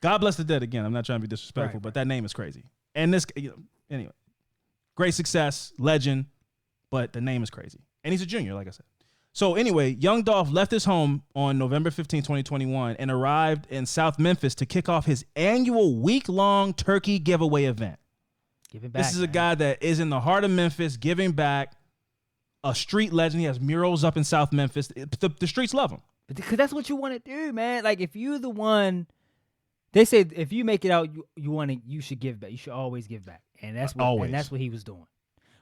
God bless the dead again. I'm not trying to be disrespectful, but that name is crazy. And this, anyway, great success, legend, but the name is crazy. And he's a junior, like I said. So anyway, Young Dolph left his home on November 15, 2021, and arrived in South Memphis to kick off his annual week-long turkey giveaway event. Giving back. This is a guy that is in the heart of Memphis, giving back. A street legend. He has murals up in South Memphis. The streets love him. Because that's what you want to do, man. Like, if you're the one, they say if you make it out, you should give back. You should always give back, and that's what he was doing.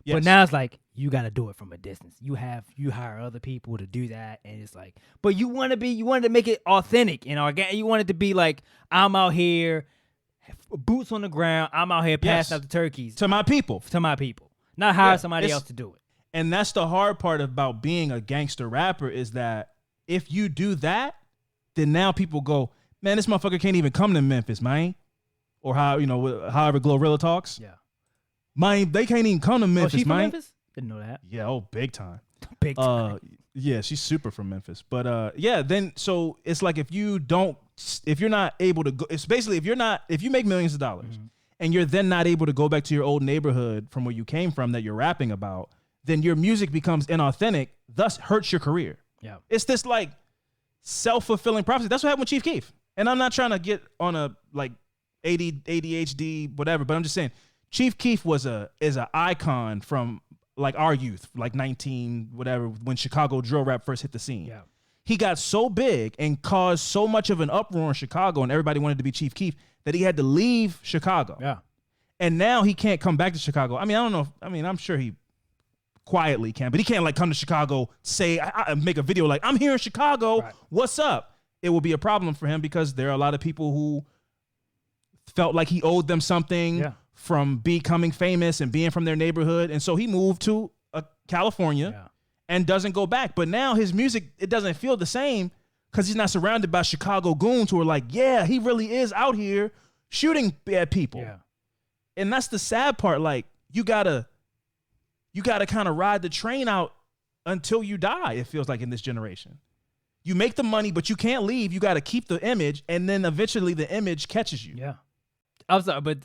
Yes. But now it's like you got to do it from a distance. You hire other people to do that, and it's like, but you wanted to make it authentic and organic. You want it to be like, I'm out here, boots on the ground. I'm out here passing out the turkeys to my people, not hire somebody else to do it. And that's the hard part about being a gangster rapper, is that if you do that, then now people go, man, this motherfucker can't even come to Memphis, man. Or however Glorilla talks. Yeah. Man, they can't even come to Memphis, she from man. Memphis? Didn't know that. Yeah, big time. Big time. Yeah, she's super from Memphis. But then so it's like if you're not able to go, it's basically if you make millions of dollars and you're then not able to go back to your old neighborhood from where you came from that you're rapping about, then your music becomes inauthentic, thus hurts your career. Yeah. It's this like self-fulfilling prophecy. That's what happened with Chief Keef. And I'm not trying to get on a like ADHD, whatever, but I'm just saying Chief Keef is an icon from like our youth, like 19, whatever, when Chicago drill rap first hit the scene. Yeah. He got so big and caused so much of an uproar in Chicago, and everybody wanted to be Chief Keef, that he had to leave Chicago. Yeah. And now he can't come back to Chicago. I mean, I don't know. I'm sure he quietly can, but he can't like come to Chicago, say, I make a video like, I'm here in Chicago, right. What's up? It will be a problem for him because there are a lot of people who felt like he owed them something from becoming famous and being from their neighborhood. And so he moved to California and doesn't go back. But now his music, it doesn't feel the same because he's not surrounded by Chicago goons who are like, yeah, he really is out here shooting at people. Yeah. And that's the sad part. Like, you gotta kind of ride the train out until you die, it feels like, in this generation. You make the money, but you can't leave. You got to keep the image, and then eventually the image catches you. Yeah. I'm sorry, but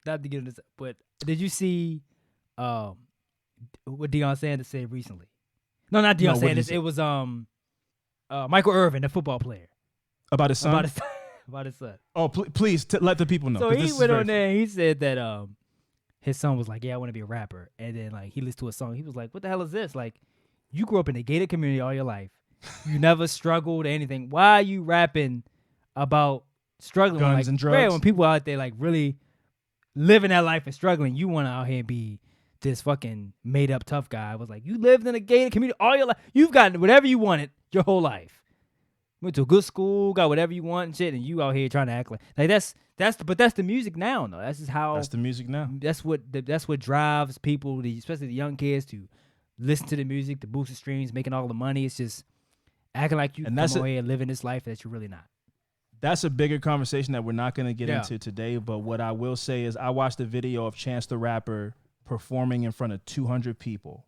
not to get into this, but did you see what Deion Sanders said recently? No, not Deion Sanders. It was Michael Irvin, the football player. About his son? about his son. Oh, please let the people know. So 'cause he this is went very on there and he said that his son was like, yeah, I want to be a rapper. And then like he listened to a song. He was like, what the hell is this? Like, you grew up in a gated community all your life. You never struggled or anything. Why are you rapping about struggling? Guns like, and drugs? Man, when people out there like really living that life and struggling, you want to out here be this fucking made up tough guy. I was like, you lived in a gated community all your life. You've gotten whatever you wanted your whole life. Went to a good school, got whatever you want and shit, and you out here trying to act like that's the music now, though. That's just how That's the music now. That's what drives people, especially the young kids, to listen to the music, to boost the streams, making all the money. It's just acting like you And come that's over here living this life that you're really not. That's a bigger conversation that we're not going to get into today. But what I will say is I watched a video of Chance the Rapper performing in front of 200 people.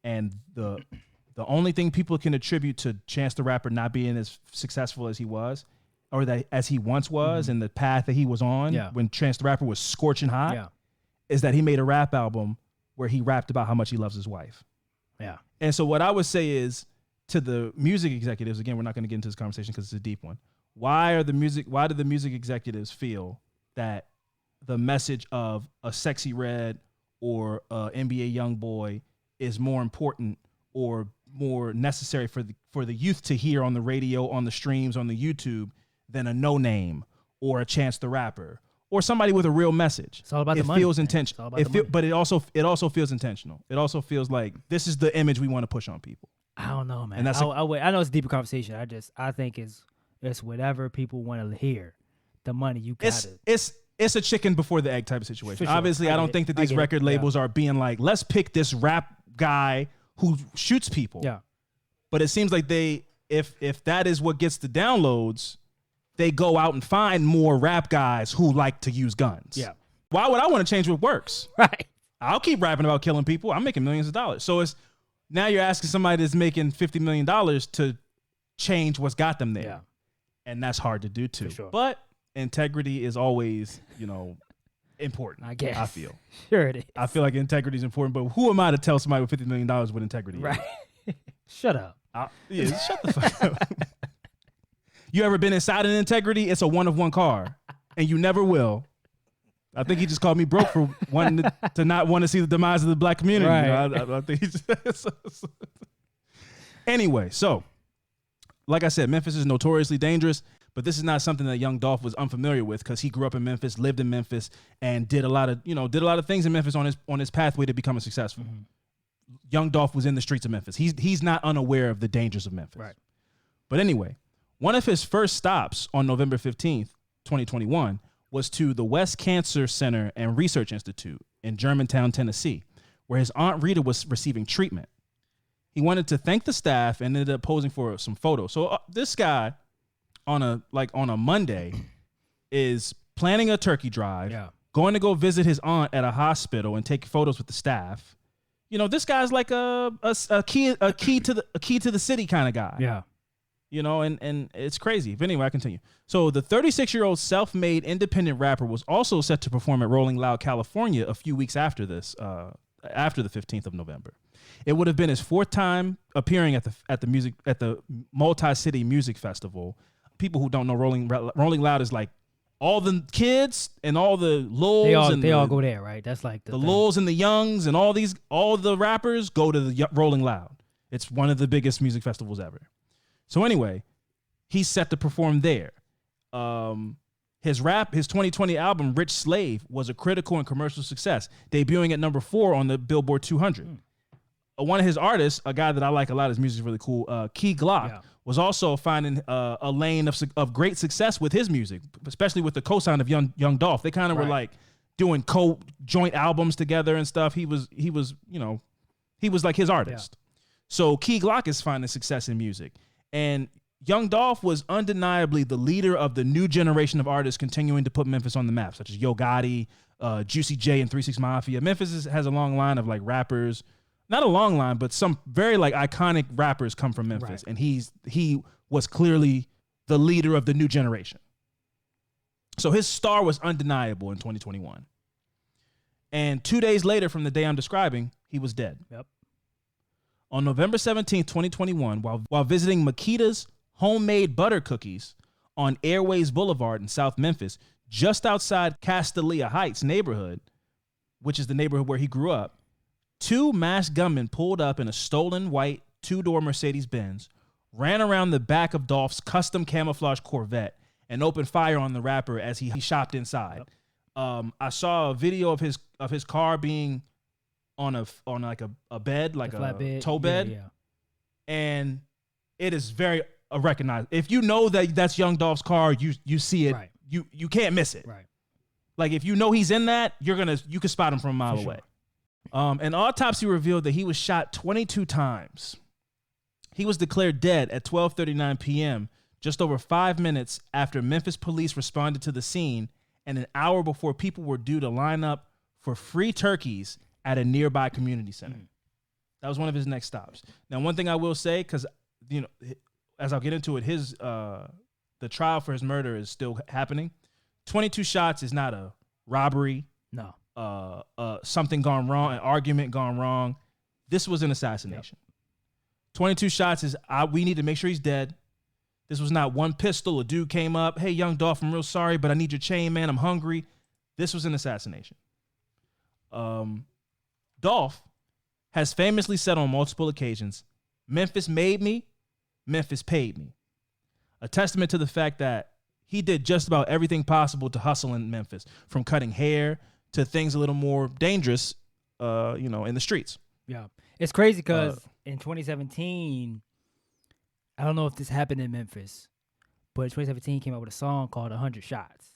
And the only thing people can attribute to Chance the Rapper not being as successful as he was, or that as he once was, and the path that he was on when Chance the Rapper was scorching hot, is that he made a rap album where he rapped about how much he loves his wife. Yeah. And so what I would say is to the music executives, again, we're not going to get into this conversation because it's a deep one. Why do the music executives feel that the message of a Sexy Red or a NBA Youngboy is more important or more necessary for the youth to hear on the radio, on the streams, on the YouTube than a No Name or a Chance the Rapper or somebody with a real message? It's all about the It money. feels intentional. But it also feels intentional. It also feels like this is the image we want to push on people. I don't know, man. And that's I know it's a deeper conversation. I think it's whatever people want to hear. The money you got it. It's a chicken before the egg type of situation. Sure. Obviously, I don't think that these record labels are being like, let's pick this rap guy who shoots people. Yeah. But it seems like if that is what gets the downloads, they go out and find more rap guys who like to use guns. Yeah. Why would I want to change what works? Right. I'll keep rapping about killing people. I'm making millions of dollars. So it's now you're asking somebody that's making $50 million to change what's got them there. Yeah. And that's hard to do too. For sure. But integrity is always, important. I guess. I feel. Sure it is. I feel like integrity is important, but who am I to tell somebody with $50 million what integrity is? Right. Shut up. Shut the fuck up. You ever been inside an integrity? It's a one-of-one car, and you never will. I think he just called me broke for wanting to not want to see the demise of the black community. Right. I think he just Anyway, so like I said, Memphis is notoriously dangerous, but this is not something that young Dolph was unfamiliar with because he grew up in Memphis, lived in Memphis, and did a lot of things in Memphis on his pathway to becoming successful. Mm-hmm. Young Dolph was in the streets of Memphis. He's not unaware of the dangers of Memphis. Right. But anyway, one of his first stops on November 15th, 2021, was to the West Cancer Center and Research Institute in Germantown, Tennessee, where his Aunt Rita was receiving treatment. He wanted to thank the staff and ended up posing for some photos. So this guy on a Monday is planning a turkey drive, going to go visit his aunt at a hospital and take photos with the staff. This guy's like a key to the city kind of guy. Yeah. And it's crazy. But anyway, I continue. So the 36-year-old self-made independent rapper was also set to perform at Rolling Loud, California a few weeks after this, after the 15th of November. It would have been his fourth time appearing at the Multi-City Music Festival. People who don't know, Rolling Loud is like all the kids and all the lulz they all go there, right? That's like the lulz and the youngs and all the rappers go to the Rolling Loud. It's one of the biggest music festivals ever. So anyway, he's set to perform there. His 2020 album, Rich Slave, was a critical and commercial success, debuting at number 4 on the Billboard 200. One of his artists, a guy that I like a lot, his music is really cool, Key Glock, was also finding a lane of great success with his music, especially with the co-sign of Young Dolph. They kind of were like doing joint albums together and stuff. He was like his artist. So Key Glock is finding success in music. And Young Dolph was undeniably the leader of the new generation of artists continuing to put Memphis on the map, such as Yo Gotti, Juicy J, and 3 6 Mafia. Memphis has a long line of like rappers, not a long line, but some very like iconic rappers come from Memphis, and he was clearly the leader of the new generation. So his star was undeniable in 2021. And 2 days later from the day I'm describing, he was dead. Yep. On November 17th, 2021, while visiting Makita's homemade butter cookies on Airways Boulevard in South Memphis, just outside Castalia Heights neighborhood, which is the neighborhood where he grew up. 2 masked gunmen pulled up in a stolen white 2-door Mercedes-Benz, ran around the back of Dolph's custom camouflage Corvette, and opened fire on the rapper as he shopped inside. I saw a video of his car being on like a bed, like a tow bed, and it is very recognized. If you know that that's Young Dolph's car, you see it. Right. You can't miss it. Right. Like if you know he's in that, you can spot him from a mile away. An autopsy revealed that he was shot 22 times. He was declared dead at 12:39 p.m., just over 5 minutes after Memphis police responded to the scene, and an hour before people were due to line up for free turkeys at a nearby community center. That was one of his next stops. Now, one thing I will say, because as I'll get into it, the trial for his murder is still happening. 22 shots is not a robbery. No. Something gone wrong, an argument gone wrong. This was an assassination. 22 shots is we need to make sure he's dead. This was not one pistol. A dude came up, hey, Young Dolph, I'm real sorry, but I need your chain, man. I'm hungry. This was an assassination. Dolph has famously said on multiple occasions, Memphis made me, Memphis paid me. A testament to the fact that he did just about everything possible to hustle in Memphis, from cutting hair to things a little more dangerous, in the streets. Yeah. It's crazy because in 2017, I don't know if this happened in Memphis, but in 2017 he came out with a song called 100 Shots.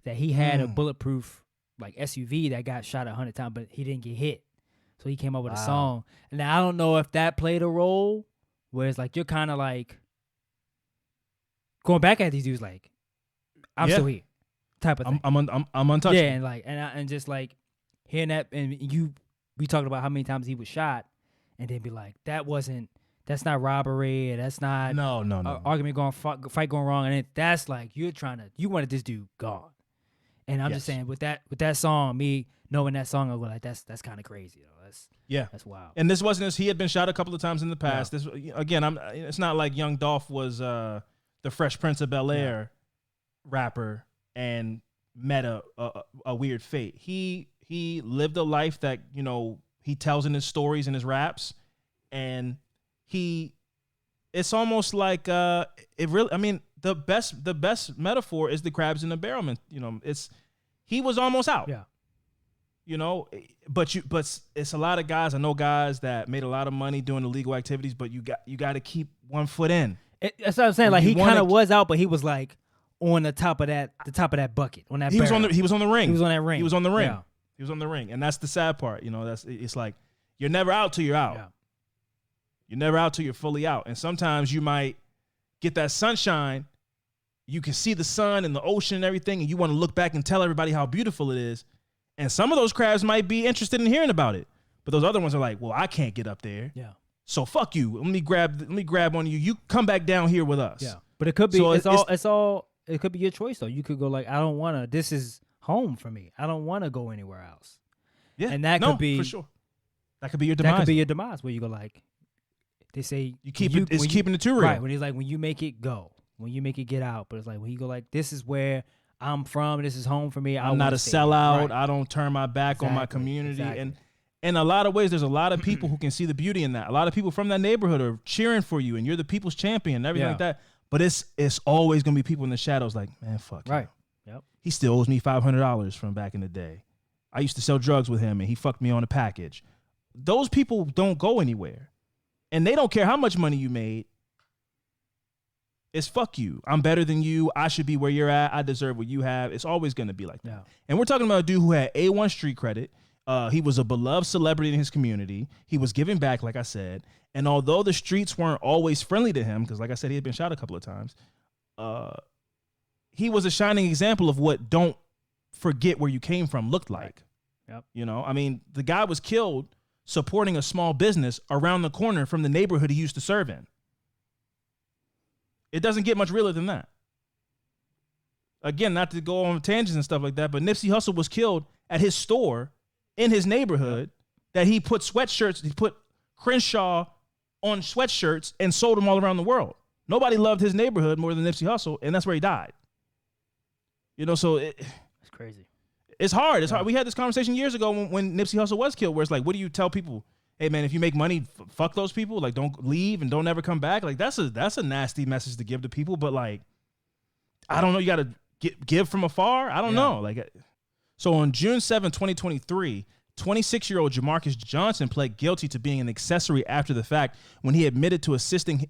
That he had a bulletproof like SUV that got shot 100 times, but he didn't get hit. So he came up with a song. And I don't know if that played a role where it's like you're kind of like going back at these dudes like, I'm still here type of thing. I'm untouched. Yeah, and like and just like hearing that, and we talked about how many times he was shot, and then be like, that's not robbery, that's not no. Argument going fight going wrong, and that's like you wanted this dude gone. And I'm just saying with that song, me knowing that song, I was like, that's kind of crazy. That's wild. And this wasn't he had been shot a couple of times in the past. Yeah. This again, it's not like Young Dolph was the Fresh Prince of Bel-Air rapper and met a weird fate. He lived a life that he tells in his stories and his raps, and it's almost like it really. I mean, the best metaphor is the crabs in the barrel. He was almost out. Yeah. But it's a lot of guys. I know guys that made a lot of money doing illegal activities, but you got to keep one foot in. That's what I'm saying. Like he kind of was out, but he was like on the top of that bucket on that. He was on the ring. He was on that ring. He was on the ring. Yeah. He was on the ring, and that's the sad part. It's like you're never out till you're out. Yeah. You're never out till you're fully out, and sometimes you might get that sunshine. You can see the sun and the ocean and everything, and you want to look back and tell everybody how beautiful it is. And some of those crabs might be interested in hearing about it, but those other ones are like, "Well, I can't get up there. Yeah. So fuck you. Let me grab on you. You come back down here with us." Yeah. But it could be. So it could be your choice though. You could go like, I don't want to. This is home for me. I don't want to go anywhere else. Yeah. And that could be for sure. That could be your demise. That could be your demise where you go like, they say keeping it too real. Right. When he's like, when you make it go, when you make it get out. But it's like when you go like, this is where I'm from. This is home for me. I'm not a sellout. Right. I don't turn my back on my community. Exactly. And in a lot of ways, there's a lot of people who can see the beauty in that. A lot of people from that neighborhood are cheering for you, and you're the people's champion and everything like that. But it's always going to be people in the shadows like, man, fuck right. him. Yep. He still owes me $500 from back in the day. I used to sell drugs with him, and he fucked me on a package. Those people don't go anywhere. And they don't care how much money you made. It's fuck you. I'm better than you. I should be where you're at. I deserve what you have. It's always going to be like that. Yeah. And we're talking about a dude who had A1 street credit. He was a beloved celebrity in his community. He was giving back, like I said. And although the streets weren't always friendly to him, because like I said, he had been shot a couple of times, he was a shining example of what don't forget where you came from looked like. Yep. I mean, the guy was killed supporting a small business around the corner from the neighborhood he used to serve in. It doesn't get much realer than that. Again, not to go on tangents and stuff like that, but Nipsey Hussle was killed at his store in his neighborhood that he put Crenshaw on sweatshirts and sold them all around the world. Nobody loved his neighborhood more than Nipsey Hussle, and that's where he died. You know, so It's crazy. it's hard. It's hard. We had this conversation years ago when Nipsey Hussle was killed, where it's like, what do you tell people? Hey man, if you make money, fuck those people. Like, don't leave and don't ever come back. Like, that's a nasty message to give to people. But like, I don't know. You got to give from afar. I don't know. Like, so on June 7, 2023, 26-year-old Jamarcus Johnson pled guilty to being an accessory after the fact when he admitted to assisting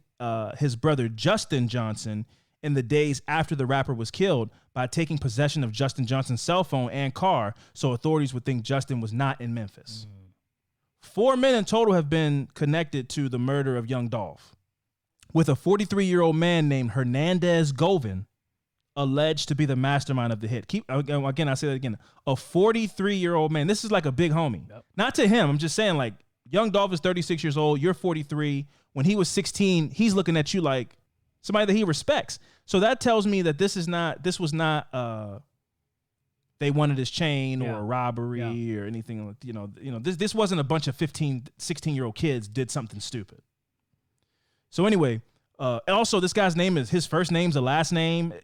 his brother Justin Johnson in the days after the rapper was killed by taking possession of Justin Johnson's cell phone and car, so authorities would think Justin was not in Memphis. 4 men in total have been connected to the murder of Young Dolph, with a 43-year-old man named Hernandez Govin alleged to be the mastermind of the hit. I say that again. A 43-year-old man. This is like a big homie. Yep. Not to him. I'm just saying, like, Young Dolph is 36 years old. You're 43. When he was 16, he's looking at you like somebody that he respects. So that tells me that this was not they wanted his chain or a robbery or anything. This wasn't a bunch of 15, 16-year-old kids did something stupid. So anyway, also this guy's name is, his first name's a last name.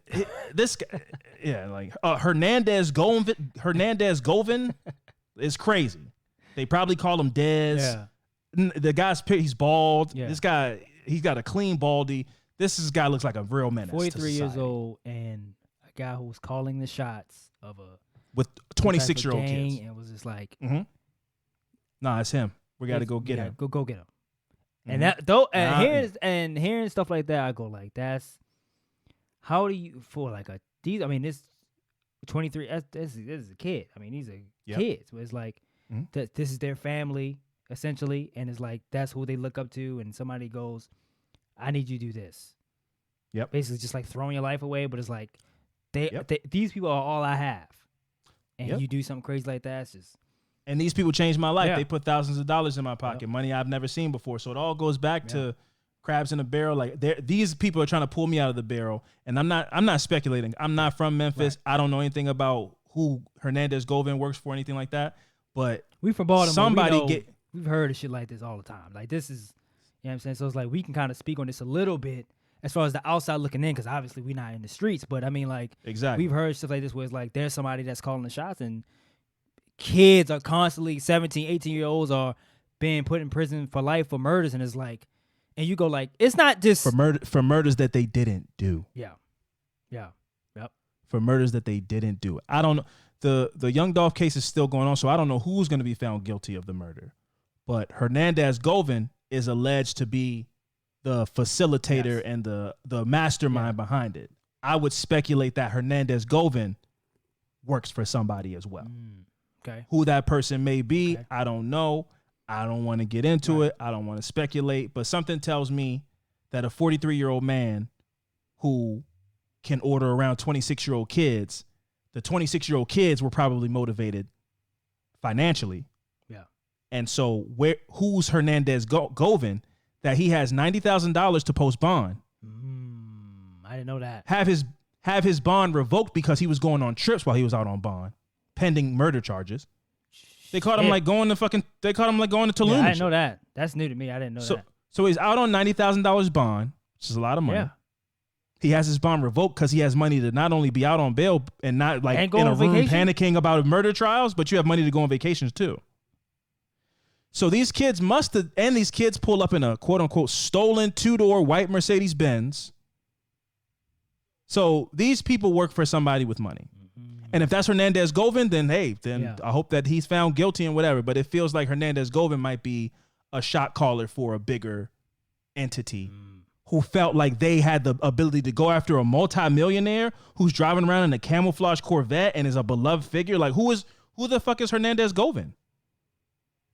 This guy, Hernandez Govin is crazy. They probably call him Dez. Yeah. The guy's he's bald. Yeah. This guy, he's got a clean baldy. This guy looks like a real menace. 43 years old and a guy who was calling the shots of with 26-year-old kids. And it was just like, nah, it's him. We got to go get him. Go get him. And that though, and hearing stuff like that, I go like, that's how do you for like this 23. This is a kid. I mean, he's a kid. So it's like that. This is their family essentially, and it's like that's who they look up to. And somebody goes, I need you to do this. Yep. Basically, just like throwing your life away, but it's like these people are all I have, and you do something crazy like that. It's just. And these people changed my life. Yeah. They put thousands of dollars in my pocket, money I've never seen before. So it all goes back to crabs in a barrel. Like these people are trying to pull me out of the barrel, and I'm not speculating. I'm not from Memphis. Right. I don't know anything about who Hernandez Govin works for, anything like that. But we from Baltimore. We've heard of shit like this all the time. Like this is, you know what I'm saying? So it's like we can kind of speak on this a little bit as far as the outside looking in, because obviously we're not in the streets. But I mean, like we've heard stuff like this where it's like there's somebody that's calling the shots, and kids are constantly 17, 18-year-olds are being put in prison for life for murders, and it's like, and you go like, it's not just for murders that they didn't do. Yep. For murders that they didn't do. I don't know. The Young Dolph case is still going on, so I don't know who's going to be found guilty of the murder. But Hernandez Govin is alleged to be the facilitator and the mastermind behind it. I would speculate that Hernandez Govin works for somebody as well. Okay. Who that person may be, I don't know. I don't want to get into it. I don't want to speculate. But something tells me that a 43-year-old man who can order around 26-year-old kids, the 26-year-old kids were probably motivated financially. Yeah. And so who's Hernandez Govin that he has $90,000 to post bond? I didn't know that. Have his bond revoked because he was going on trips while he was out on bond, pending murder charges. They caught him like going to Tulum. Yeah, I didn't know that. That's new to me. I didn't know that. So he's out on $90,000 bond, which is a lot of money. Yeah. He has his bond revoked because he has money to not only be out on bail and not like in a room panicking about murder trials, but you have money to go on vacations too. So these kids these kids pull up in a quote unquote stolen 2-door white Mercedes Benz. So these people work for somebody with money. And if that's Hernandez Govin, then I hope that he's found guilty and whatever. But it feels like Hernandez Govin might be a shot caller for a bigger entity who felt like they had the ability to go after a multimillionaire who's driving around in a camouflage Corvette and is a beloved figure. Like who the fuck is Hernandez Govin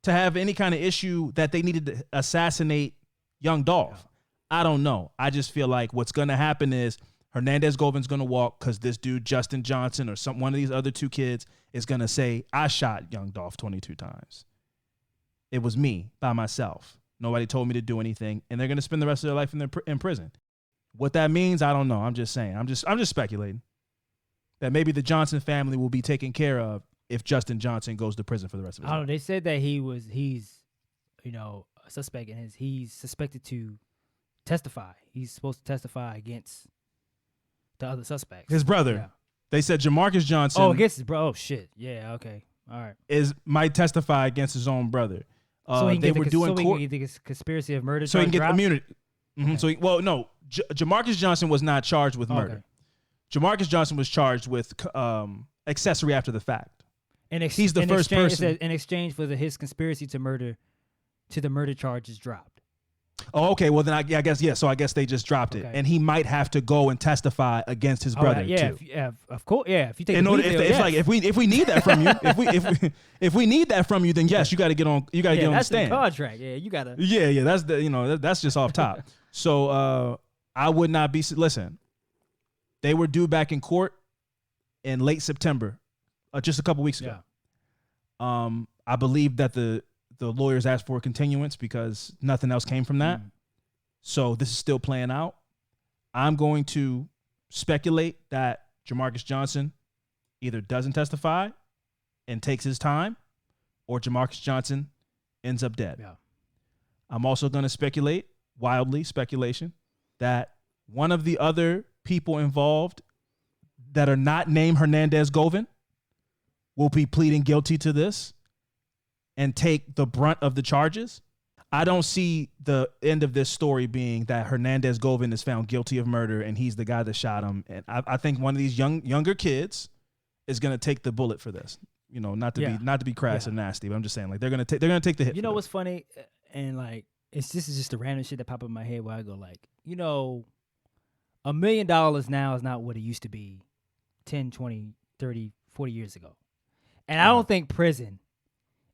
to have any kind of issue that they needed to assassinate Young Dolph? I don't know. I just feel like what's going to happen is Hernandez Govin's going to walk because this dude, Justin Johnson, or one of these other two kids is going to say, I shot Young Dolph 22 times. It was me by myself. Nobody told me to do anything. And they're going to spend the rest of their life in prison. What that means, I don't know. I'm just saying. I'm just speculating that maybe the Johnson family will be taken care of if Justin Johnson goes to prison for the rest of his life. They said that he's a suspect, and he's suspected to testify. He's supposed to testify against the other suspects. His brother. Yeah. They said Jamarcus Johnson. Oh, against his bro. Oh shit. Yeah. Okay. All right. Might testify against his own brother. So he can they get were doing so court. he can get the conspiracy of murder. So he can get dropped? immunity. Okay. So Jamarcus Johnson was not charged with murder. Okay. Jamarcus Johnson was charged with accessory after the fact. He's the first person. It said in exchange for his conspiracy to the murder charges dropped. Oh, okay. Well, then I guess So I guess they just dropped it, Okay. and he might have to go and testify against his brother yeah, too. of course. Yeah, if you take In the order, plea if, deal, if yes. like if we need that from you, if we need that from you, then yes, you got to get on. You got to get on the that's the stand. contract. Yeah, you gotta. Yeah. That's that's just off top. So I would not be. Listen, they were due back in court in late September, just a couple weeks ago. Yeah. I believe that the lawyers asked for a continuance because nothing else came from that. So this is still playing out. I'm going to speculate that Jamarcus Johnson either doesn't testify and takes his time, or Jamarcus Johnson ends up dead. Yeah. I'm also going to speculate, wildly speculation, that one of the other people involved that are not named Hernandez-Govan will be pleading guilty to this and take the brunt of the charges. I don't see the end of this story being that Hernandez-Govan is found guilty of murder and he's the guy that shot him. And I think one of these younger kids is going to take the bullet for this. Not to be crass and nasty, but I'm just saying, like, they're going to take the hit. You know what's funny? And like, this is just the random shit that pop up in my head where I go like, $1 million now is not what it used to be 10, 20, 30, 40 years ago. And I don't think prison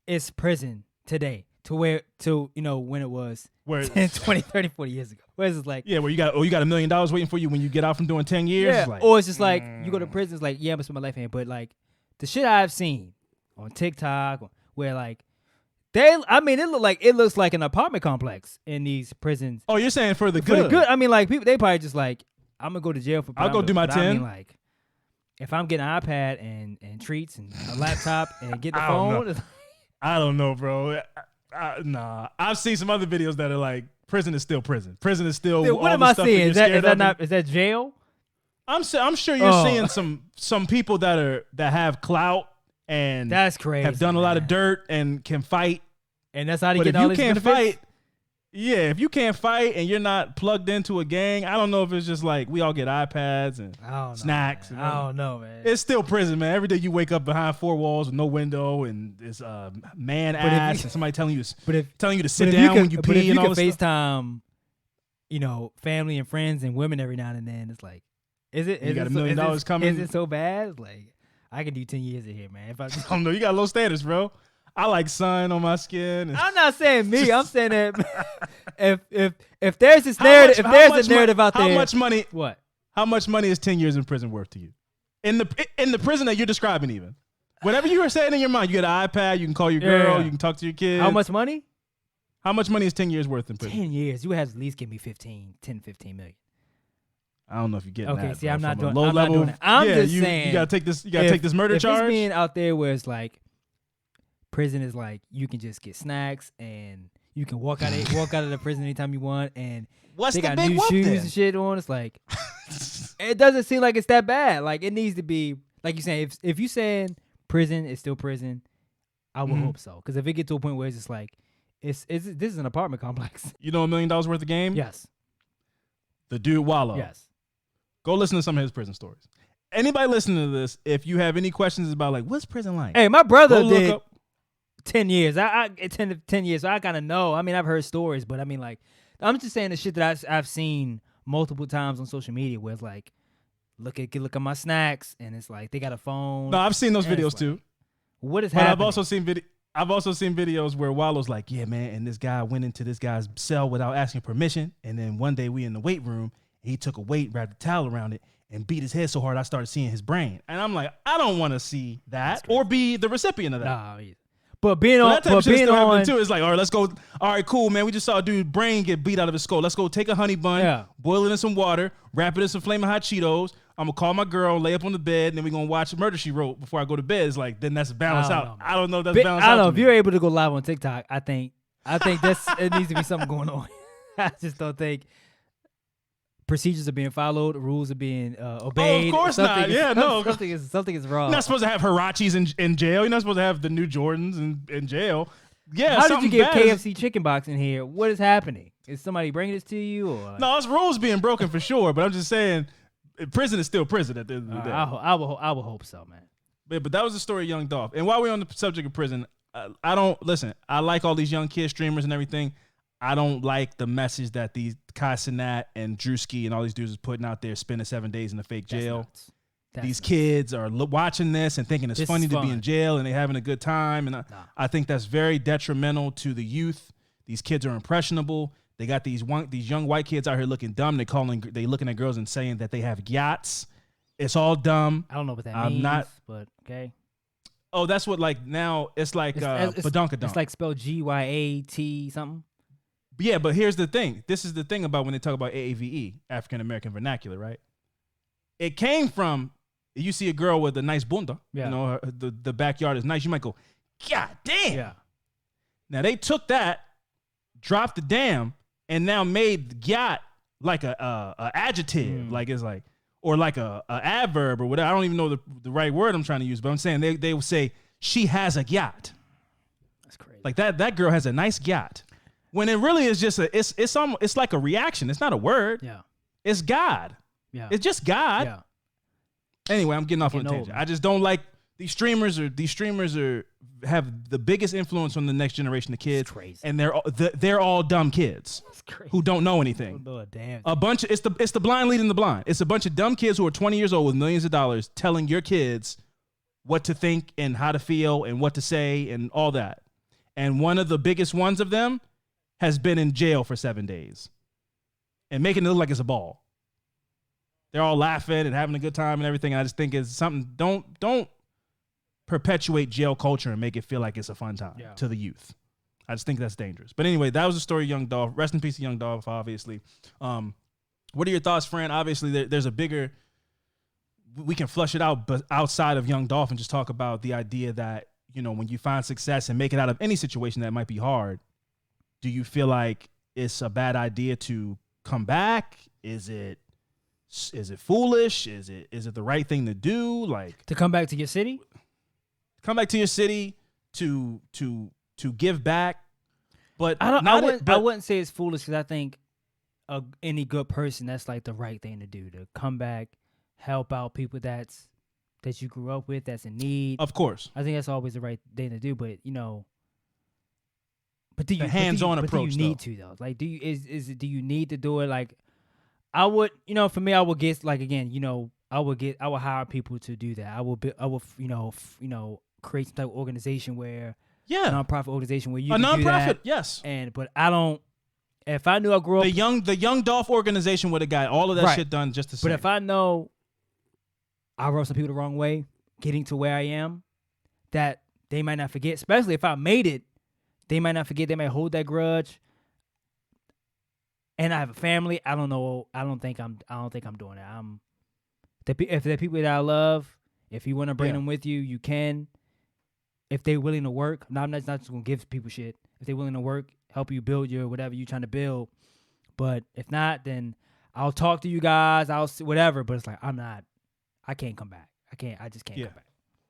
is prison today to when it was 10, 20, 30, 40 years ago. Where it's like, where you got $1 million waiting for you when you get out from doing 10 years. yeah, It's like, or it's just like you go to prison, it's like, yeah, I'm gonna spend my life in here. But like the shit I've seen on TikTok where like it looks like an apartment complex in these prisons. Oh, you're saying for the For good. the good, I mean, like people, they probably just like, I'm gonna go to jail for. I'll go do my 10. I mean, like, if I'm getting an iPad and treats and a laptop and get the I don't phone, know. I don't know, bro. Nah, I've seen some other videos that are like, prison is still prison. Prison is still. dude, all what am the I stuff seeing? That you're scared of. Is that jail? I'm sure you're Oh. seeing some people that have clout and That's crazy. have done a lot of man. dirt and can fight. and that's how they But get if all you these can't benefits? fight, if you can't fight and you're not plugged into a gang, I don't know if it's just like we all get iPads and I don't know, snacks. man. and I don't know, man. It's still prison, man. Every day you wake up behind four walls with no window and it's man if ass you- and somebody telling you to but if sit but if down can, when you but if pee and you all can this stuff. FaceTime, family and friends and women every now and then, it's like, is it? You got it $1 million is it- coming? Is it so bad? Like, I can do 10 years in here, man. If I, I don't know. You got low standards, bro. I like sun on my skin. And I'm not saying me. I'm saying that if there's this narrative, if there's a narrative out there, how much money? What? How much money is 10 years in prison worth to you? In the prison that you're describing, even whatever you were saying in your mind, you get an iPad, you can call your girl, Yeah. you can talk to your kids. How much money? How much money is 10 years worth in prison? 10 years. You would have to at least give me 15 million. I don't know if you get Okay, that. see, bro. I'm not From a doing. low I'm not level. doing it. I'm just you saying. gotta take this. You gotta take this murder if charge. it's being out there where it's like prison is like you can just get snacks and you can walk out of the prison anytime you want, and What's they the got big new whoop shoes then? and shit on. It's like it doesn't seem like it's that bad. Like it needs to be like you saying. If you saying prison is still prison, I would hope so. Because if it get to a point where it's just like this is an apartment complex. You know $1 million worth of game? Yes. The dude Wallow. Yes. Go listen to some of his prison stories. Anybody listening to this, if you have any questions about like what's prison like, Hey, my brother go look did up. 10 years. I 10 years. So I kind of know. I mean, I've heard stories, but I mean, like, I'm just saying the shit that I've seen multiple times on social media where it's like, look at my snacks, and it's like they got a phone. No, I've seen those and it's videos like, too. What is But happening? I've also seen videos where Wallow's like, yeah, man, and this guy went into this guy's cell without asking permission, and then one day we in the weight room, and he took a weight, wrapped a towel around it, and beat his head so hard I started seeing his brain. And I'm like, I don't want to see that or be the recipient of that. Nah, either. But being So on, that type of but shit being still on, happening too. It's like, all right, let's go. All right, cool, man. We just saw a dude's brain get beat out of his skull. Let's go take a honey bun, Yeah. boil it in some water, wrap it in some flaming hot Cheetos. I'm gonna call my girl, lay up on the bed, and then we're gonna watch Murder, She Wrote before I go to bed. It's like, then that's balanced I don't out. know, I don't know if that's Bi- balanced I out. don't know to if me. you're able to go live on TikTok. I think that's it needs to be something going on. I just don't think procedures are being followed, rules are being obeyed. of course not. Yeah, no. Something is wrong. You're not supposed to have Hirachis in jail. You're not supposed to have the new Jordans in jail. Yeah, How did you get bad KFC chicken box in here? What is happening? Is somebody bringing this to you? Or No, it's rules being broken for sure. But I'm just saying, prison is still prison at the end of the day. I will hope so, man. But that was the story of Young Dolph. And while we're on the subject of prison, I don't listen. I like all these young kid streamers and everything. I don't like the message that these Kai Cenat and Drewski and all these dudes is putting out there, spending 7 days in a fake jail. These kids are watching this and thinking it's funny to be in jail and they're having a good time. And I think that's very detrimental to the youth. These kids are impressionable. They got these young white kids out here looking dumb. They looking at girls and saying that they have yachts. It's all dumb. I don't know what that means, but okay. Oh, that's what now it's like badunkadunk. It's like spelled GYAT something. Yeah, but here's the thing. This is the thing about when they talk about AAVE, African American vernacular, right? It came from, you see a girl with a nice bunda, the backyard is nice. You might go, God damn. Yeah. Now they took that, dropped the damn, and now made gyat like a adjective, like it's like, or like a adverb or whatever. I don't even know the right word I'm trying to use, but I'm saying they will say she has a gyat. That's crazy. Like that girl has a nice gyat. When it really is just it's like a reaction. It's not a word. Yeah. It's God. Yeah. It's just God. Yeah. Anyway, I'm getting off on a tangent. I just don't like these streamers have the biggest influence on the next generation of kids. It's crazy. And they're all dumb kids who don't know anything. It's the blind leading the blind. It's a bunch of dumb kids who are 20 years old with millions of dollars telling your kids what to think and how to feel and what to say and all that. And one of the biggest ones of them has been in jail for 7 days and making it look like it's a ball. They're all laughing and having a good time and everything. And I just think it's something. Don't perpetuate jail culture and make it feel like it's a fun time to the youth. I just think that's dangerous. But anyway, that was the story of Young Dolph. Rest in peace to Young Dolph, obviously. What are your thoughts, Fran? Obviously, there's a bigger. We can flush it out, but outside of Young Dolph, and just talk about the idea that when you find success and make it out of any situation that might be hard, do you feel like it's a bad idea to come back? Is it foolish? Is it the right thing to do? Like to come back to your city? Come back to your city to give back. But I wouldn't say it's foolish because I think any good person, that's like the right thing to do, to come back, help out people that you grew up with that's in need. Of course. I think that's always the right thing to do, but but do you hands-on approach? Do you need to though? Like, do you need to do it? Like, I would, for me, I would get like again, I would hire people to do that. I will create some type of organization where a nonprofit organization where you can do that. Yes. But I don't. If I knew I grew up the Young Dolph organization would have got all of that shit done just the same. But if I know I rubbed some people the wrong way, getting to where I am, that they might not forget. Especially if I made it, they might not forget. They might hold that grudge. And I have a family. I don't know. I don't think I'm doing that. If they're people that I love, if you want to bring them with you, you can. If they're willing to work, I'm not just gonna give people shit. If they're willing to work, help you build your whatever you're trying to build. But if not, then I'll talk to you guys. I'll see whatever. But it's like I can't come back. I just can't come back.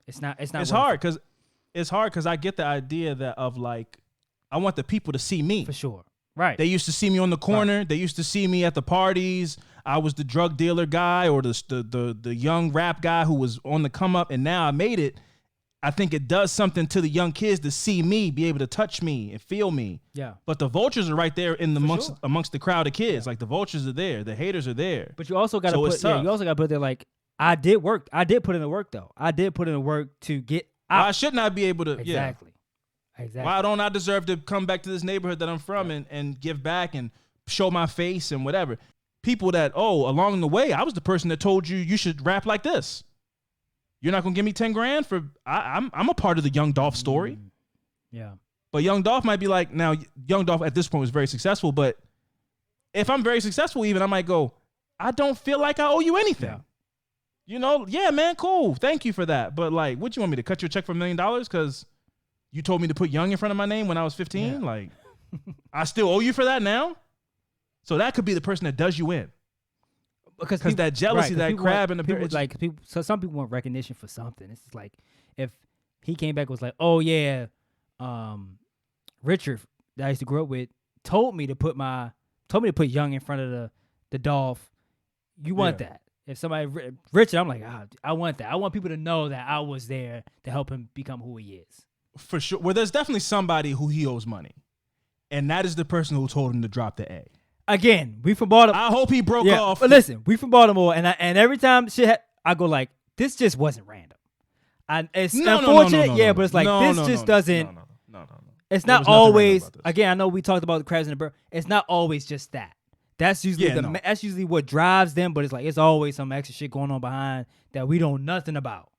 It's not. It's hard because I get the idea that of like I want the people to see me for sure. Right. They used to see me on the corner. Right. They used to see me at the parties. I was the drug dealer guy or the young rap guy who was on the come up, and now I made it. I think it does something to the young kids to see me, be able to touch me and feel me. Yeah. But the vultures are right there amongst the crowd of kids. Yeah. Like the vultures are there, the haters are there. But you also got to put there like I did work. I did put in the work though. I did put in the work to get out. Well, I should not be able to. Exactly. Yeah. Exactly. Why don't I deserve to come back to this neighborhood that I'm from and give back and show my face and whatever? People that, along the way, I was the person that told you should rap like this. You're not gonna give me 10 grand for I'm a part of the Young Dolph story. Yeah. But Young Dolph might be like, now Young Dolph at this point was very successful, but if I'm very successful even, I might go, I don't feel like I owe you anything. Yeah. Yeah, man, cool. Thank you for that. But like, what you want me to cut you a check for $1 million because you told me to put Young in front of my name when I was 15? Yeah. Like, I still owe you for that now? So that could be the person that does you in. because that jealousy, that crab in the people, like people. So some people want recognition for something. It's like if he came back and was like, oh yeah, Richard that I used to grow up with told me to put Young in front of the Dolph. You want that? If somebody Richard, I'm like, I want that. I want people to know that I was there to help him become who he is. For sure. Well, there's definitely somebody who he owes money, and that is the person who told him to drop the A. Again, we from Baltimore. I hope he broke off. But listen, we from Baltimore, and every time I go like, this just wasn't random. It's unfortunate, but it's like this just doesn't. No. It's not always. Again, I know we talked about the crabs in the barrel. It's not always just that. That's usually that's usually what drives them. But it's like it's always some extra shit going on behind that we don't know nothing about.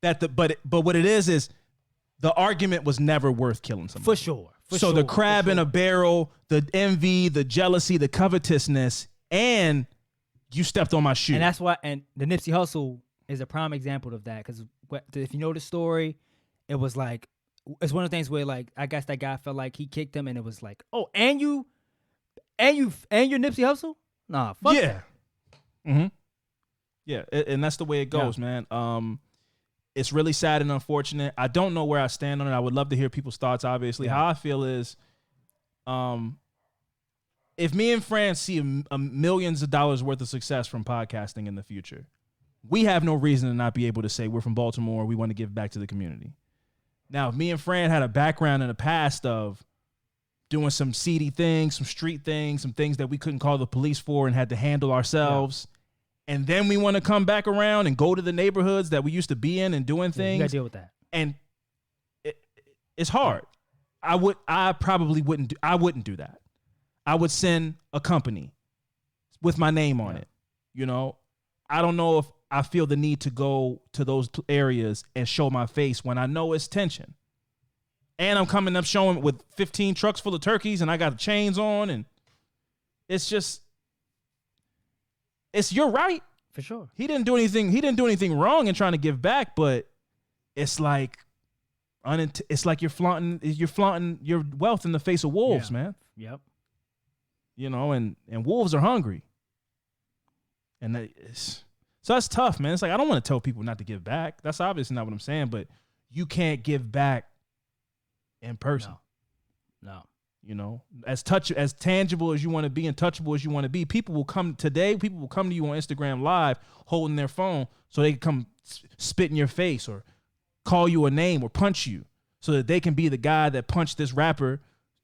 But what it is the argument was never worth killing somebody. For sure. So the crab in a barrel, the envy, the jealousy, the covetousness, and you stepped on my shoe. And that's why, and the Nipsey Hussle is a prime example of that. Because if you know the story, it was like, it's one of the things where like, I guess that guy felt like he kicked him and it was like, oh, and you're Nipsey Hussle? Nah, fuck that. Mm-hmm. Yeah, and that's the way it goes, man. It's really sad and unfortunate. I don't know where I stand on it. I would love to hear people's thoughts, obviously. How I feel is if me and Fran see millions of dollars worth of success from podcasting in the future, we have no reason to not be able to say we're from Baltimore, we want to give back to the community. Now, if me and Fran had a background in the past of doing some seedy things, some street things, some things that we couldn't call the police for and had to handle ourselves, and then we want to come back around and go to the neighborhoods that we used to be in and doing things. You gotta deal with that. And it's hard. I wouldn't do that. I would send a company with my name on it. You know, I don't know if I feel the need to go to those areas and show my face when I know it's tension. And I'm coming up showing with 15 trucks full of turkeys and I got the chains on, and it's just, you're right. For sure. He didn't do anything wrong in trying to give back, but it's like you're flaunting your wealth in the face of wolves, man. Yep. You know, and wolves are hungry. And so that's tough, man. It's like, I don't want to tell people not to give back. That's obviously not what I'm saying, but you can't give back in person. No. You know, as tangible as you want to be and touchable as you want to be, people will come to you on Instagram Live holding their phone so they can come spit in your face or call you a name or punch you so that they can be the guy that punched this rapper,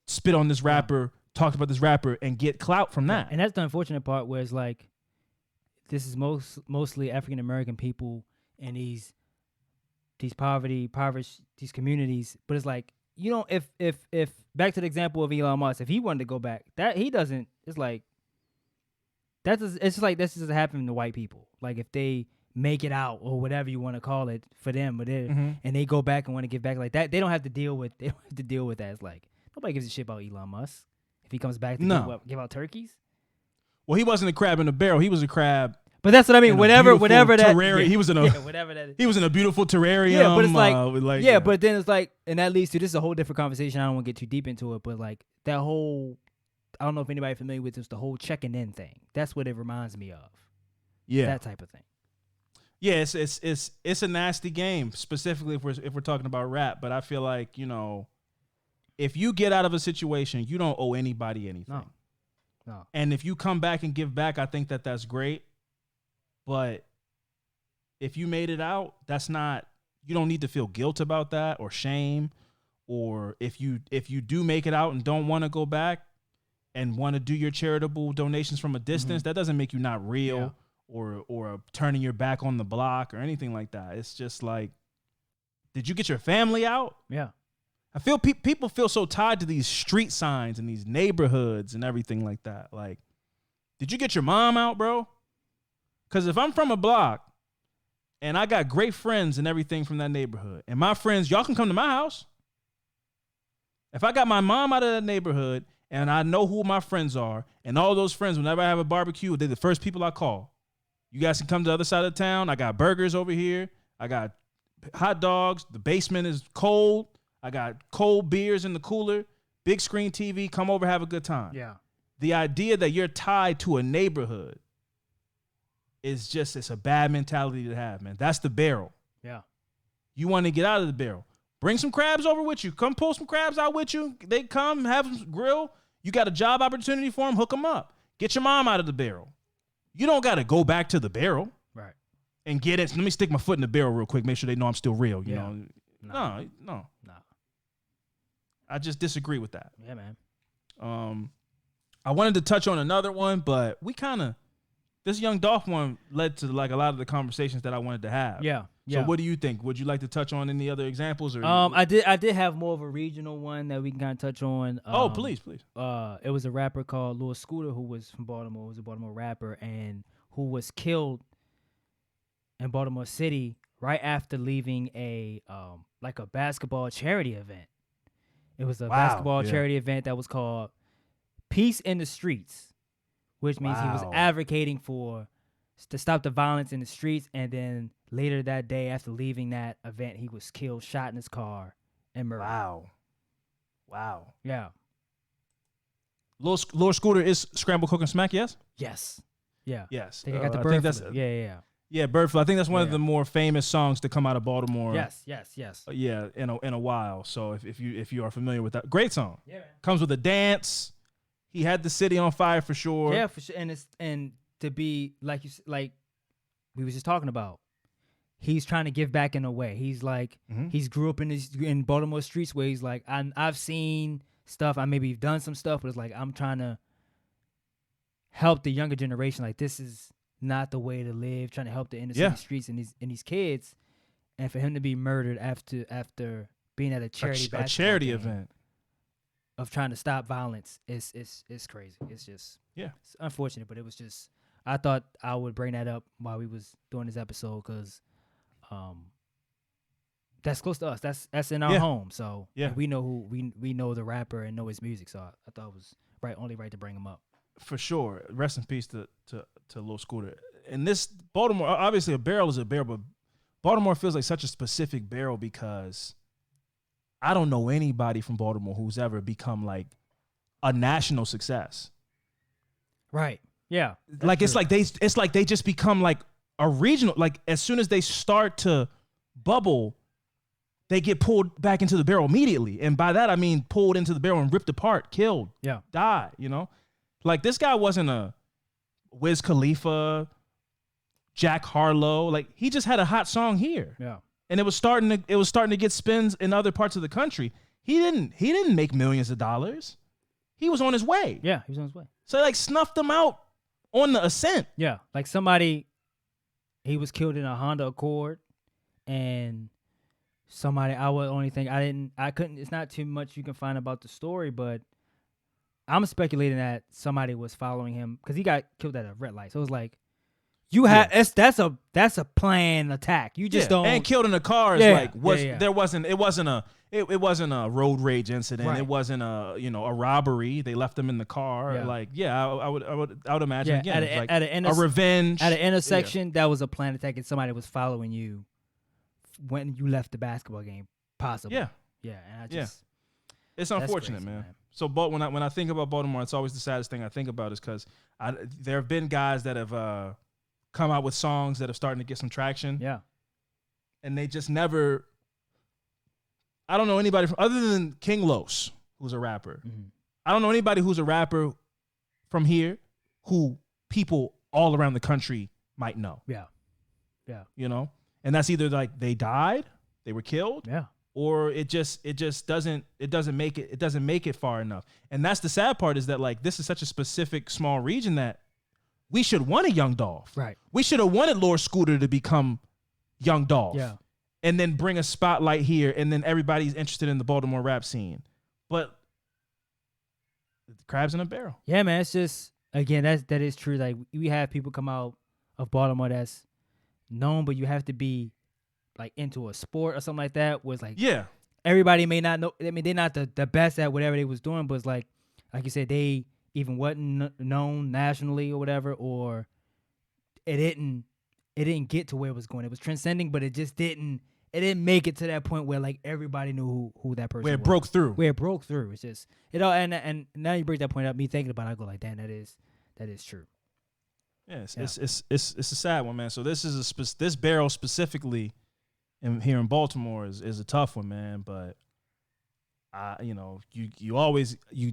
spit on this rapper, talked about this rapper, and get clout from that. And that's the unfortunate part where it's like, this is mostly African-American people in these impoverished communities. But it's like, you know, if back to the example of Elon Musk, if he wanted to go back, that he doesn't, it's like, it's just like, this doesn't happen to white people. Like if they make it out or whatever you want to call it for them, but and they go back and want to give back like that, they don't have to deal with that. It's like, nobody gives a shit about Elon Musk if he comes back to give out turkeys. Well, he wasn't a crab in a barrel. He was a crab. But that's what I mean. Whatever that he was in a whatever that is. He was in a beautiful terrarium. Yeah, but it's like, but then it's like, and that leads to, this is a whole different conversation. I don't want to get too deep into it, but like that whole, I don't know if anybody familiar with this, the whole checking in thing. That's what it reminds me of. Yeah, that type of thing. Yeah, it's a nasty game, specifically if we're talking about rap. But I feel like, you know, if you get out of a situation, you don't owe anybody anything. No. And if you come back and give back, I think that's great. But if you made it out, you don't need to feel guilt about that or shame. Or if you do make it out and don't want to go back and want to do your charitable donations from a distance, that doesn't make you not real or turning your back on the block or anything like that. It's just like, did you get your family out? Yeah. I feel people feel so tied to these street signs and these neighborhoods and everything like that. Like, did you get your mom out, bro? Because if I'm from a block and I got great friends and everything from that neighborhood, and my friends, y'all can come to my house. If I got my mom out of that neighborhood and I know who my friends are, and all those friends, whenever I have a barbecue, they're the first people I call. You guys can come to the other side of town. I got burgers over here. I got hot dogs. The basement is cold. I got cold beers in the cooler. Big screen TV. Come over, have a good time. Yeah. The idea that you're tied to a neighborhood it's a bad mentality to have, man. That's the barrel. Yeah. You want to get out of the barrel. Bring some crabs over with you. Come pull some crabs out with you. They come, have them grill. You got a job opportunity for them, hook them up. Get your mom out of the barrel. You don't got to go back to the barrel. Right. And get it. Let me stick my foot in the barrel real quick. Make sure they know I'm still real. You Yeah. know? No. I just disagree with that. Yeah, man. I wanted to touch on another one, but this Young Dolph one led to like a lot of the conversations that I wanted to have. Yeah. So what do you think? Would you like to touch on any other examples? Or I did have more of a regional one that we can kind of touch on. Please. It was a rapper called Lil Scooter who was from Baltimore. He was a Baltimore rapper and who was killed in Baltimore City right after leaving a basketball charity event. It was a basketball charity event that was called Peace in the Streets, which means he was advocating to stop the violence in the streets. And then later that day, after leaving that event, he was killed, shot in his car, and murdered. Wow. Yeah. Lil Scooter is Scramble Cook and Smack, yes? Yes. Yeah. Yes. I think I got the bird flu. Yeah. Yeah, Bird Flu. I think that's one of the more famous songs to come out of Baltimore. Yes. Yeah, in a while. So if you are familiar with that, great song. Yeah, man. Comes with a dance. He had the city on fire for sure. Yeah, for sure. And to be like we was just talking about, he's trying to give back in a way. He's like he's grew up in Baltimore streets where he's like I've seen stuff. I maybe done some stuff, but it's like I'm trying to help the younger generation. Like this is not the way to live. Trying to help the inner city streets and these kids, and for him to be murdered after being at a charity event of trying to stop violence is crazy. It's just it's unfortunate, but it was just I thought I would bring that up while we was doing this episode because that's close to us. That's in our home. So we know who we know the rapper and know his music. So I thought it was only right to bring him up. For sure. Rest in peace to Lil Scooter. And this Baltimore, obviously a barrel is a barrel, but Baltimore feels like such a specific barrel because I don't know anybody from Baltimore who's ever become like a national success. Right. Yeah. Like true. it's like they just become like a regional. Like as soon as they start to bubble, they get pulled back into the barrel immediately. And by that I mean pulled into the barrel and ripped apart, killed, died. You know, like this guy wasn't a Wiz Khalifa, Jack Harlow. Like he just had a hot song here. Yeah. And it was starting to get spins in other parts of the country. He didn't make millions of dollars. He was on his way. Yeah, he was on his way. So they like snuffed him out on the ascent. Yeah, like he was killed in a Honda Accord, and I couldn't. It's not too much you can find about the story, but I'm speculating that somebody was following him because he got killed at a red light. So it was like. That's a planned attack. You just don't and killed in a car is there wasn't it wasn't a road rage incident. Right. It wasn't a robbery. They left them in the car. Yeah. I would imagine again a revenge at an intersection. That was a planned attack and somebody was following you when you left the basketball game. Possibly. Yeah. And it's unfortunate, crazy, man. So, but when I think about Baltimore, it's always the saddest thing I think about is because there have been guys that have come out with songs that are starting to get some traction. Yeah. And they just never, I don't know anybody other than King Los, who's a rapper. Mm-hmm. I don't know anybody who's a rapper from here who people all around the country might know. Yeah. You know? And that's either like they died, they were killed. Yeah. Or it just doesn't make it far enough. And that's the sad part is that like this is such a specific small region that we should want a Young Dolph. Right. We should have wanted Lord Scooter to become Young Dolph. Yeah. And then bring a spotlight here, and then everybody's interested in the Baltimore rap scene. But the crab's in a barrel. Yeah, man. It's just again that is true. Like we have people come out of Baltimore that's known, but you have to be like into a sport or something like that. Was like everybody may not know. I mean, they're not the best at whatever they was doing, but it's like you said, they even wasn't known nationally or whatever, or it didn't get to where it was going. It was transcending, but it just didn't make it to that point where like everybody knew who that person was. Where it broke through. It's just and now you bring that point up, me thinking about it, I go like, damn, that is true. Yeah, it's a sad one, man. So this is this barrel specifically, here in Baltimore is a tough one, man. But you always you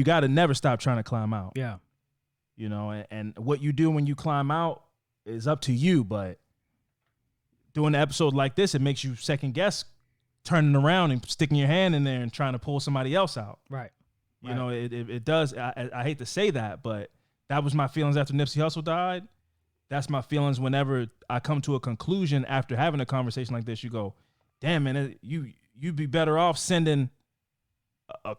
got to never stop trying to climb out. Yeah. And what you do when you climb out is up to you. But doing an episode like this, it makes you second guess, turning around and sticking your hand in there and trying to pull somebody else out. Right. It does. I hate to say that, but that was my feelings after Nipsey Hussle died. That's my feelings whenever I come to a conclusion after having a conversation like this. You go, damn, man, you'd be better off sending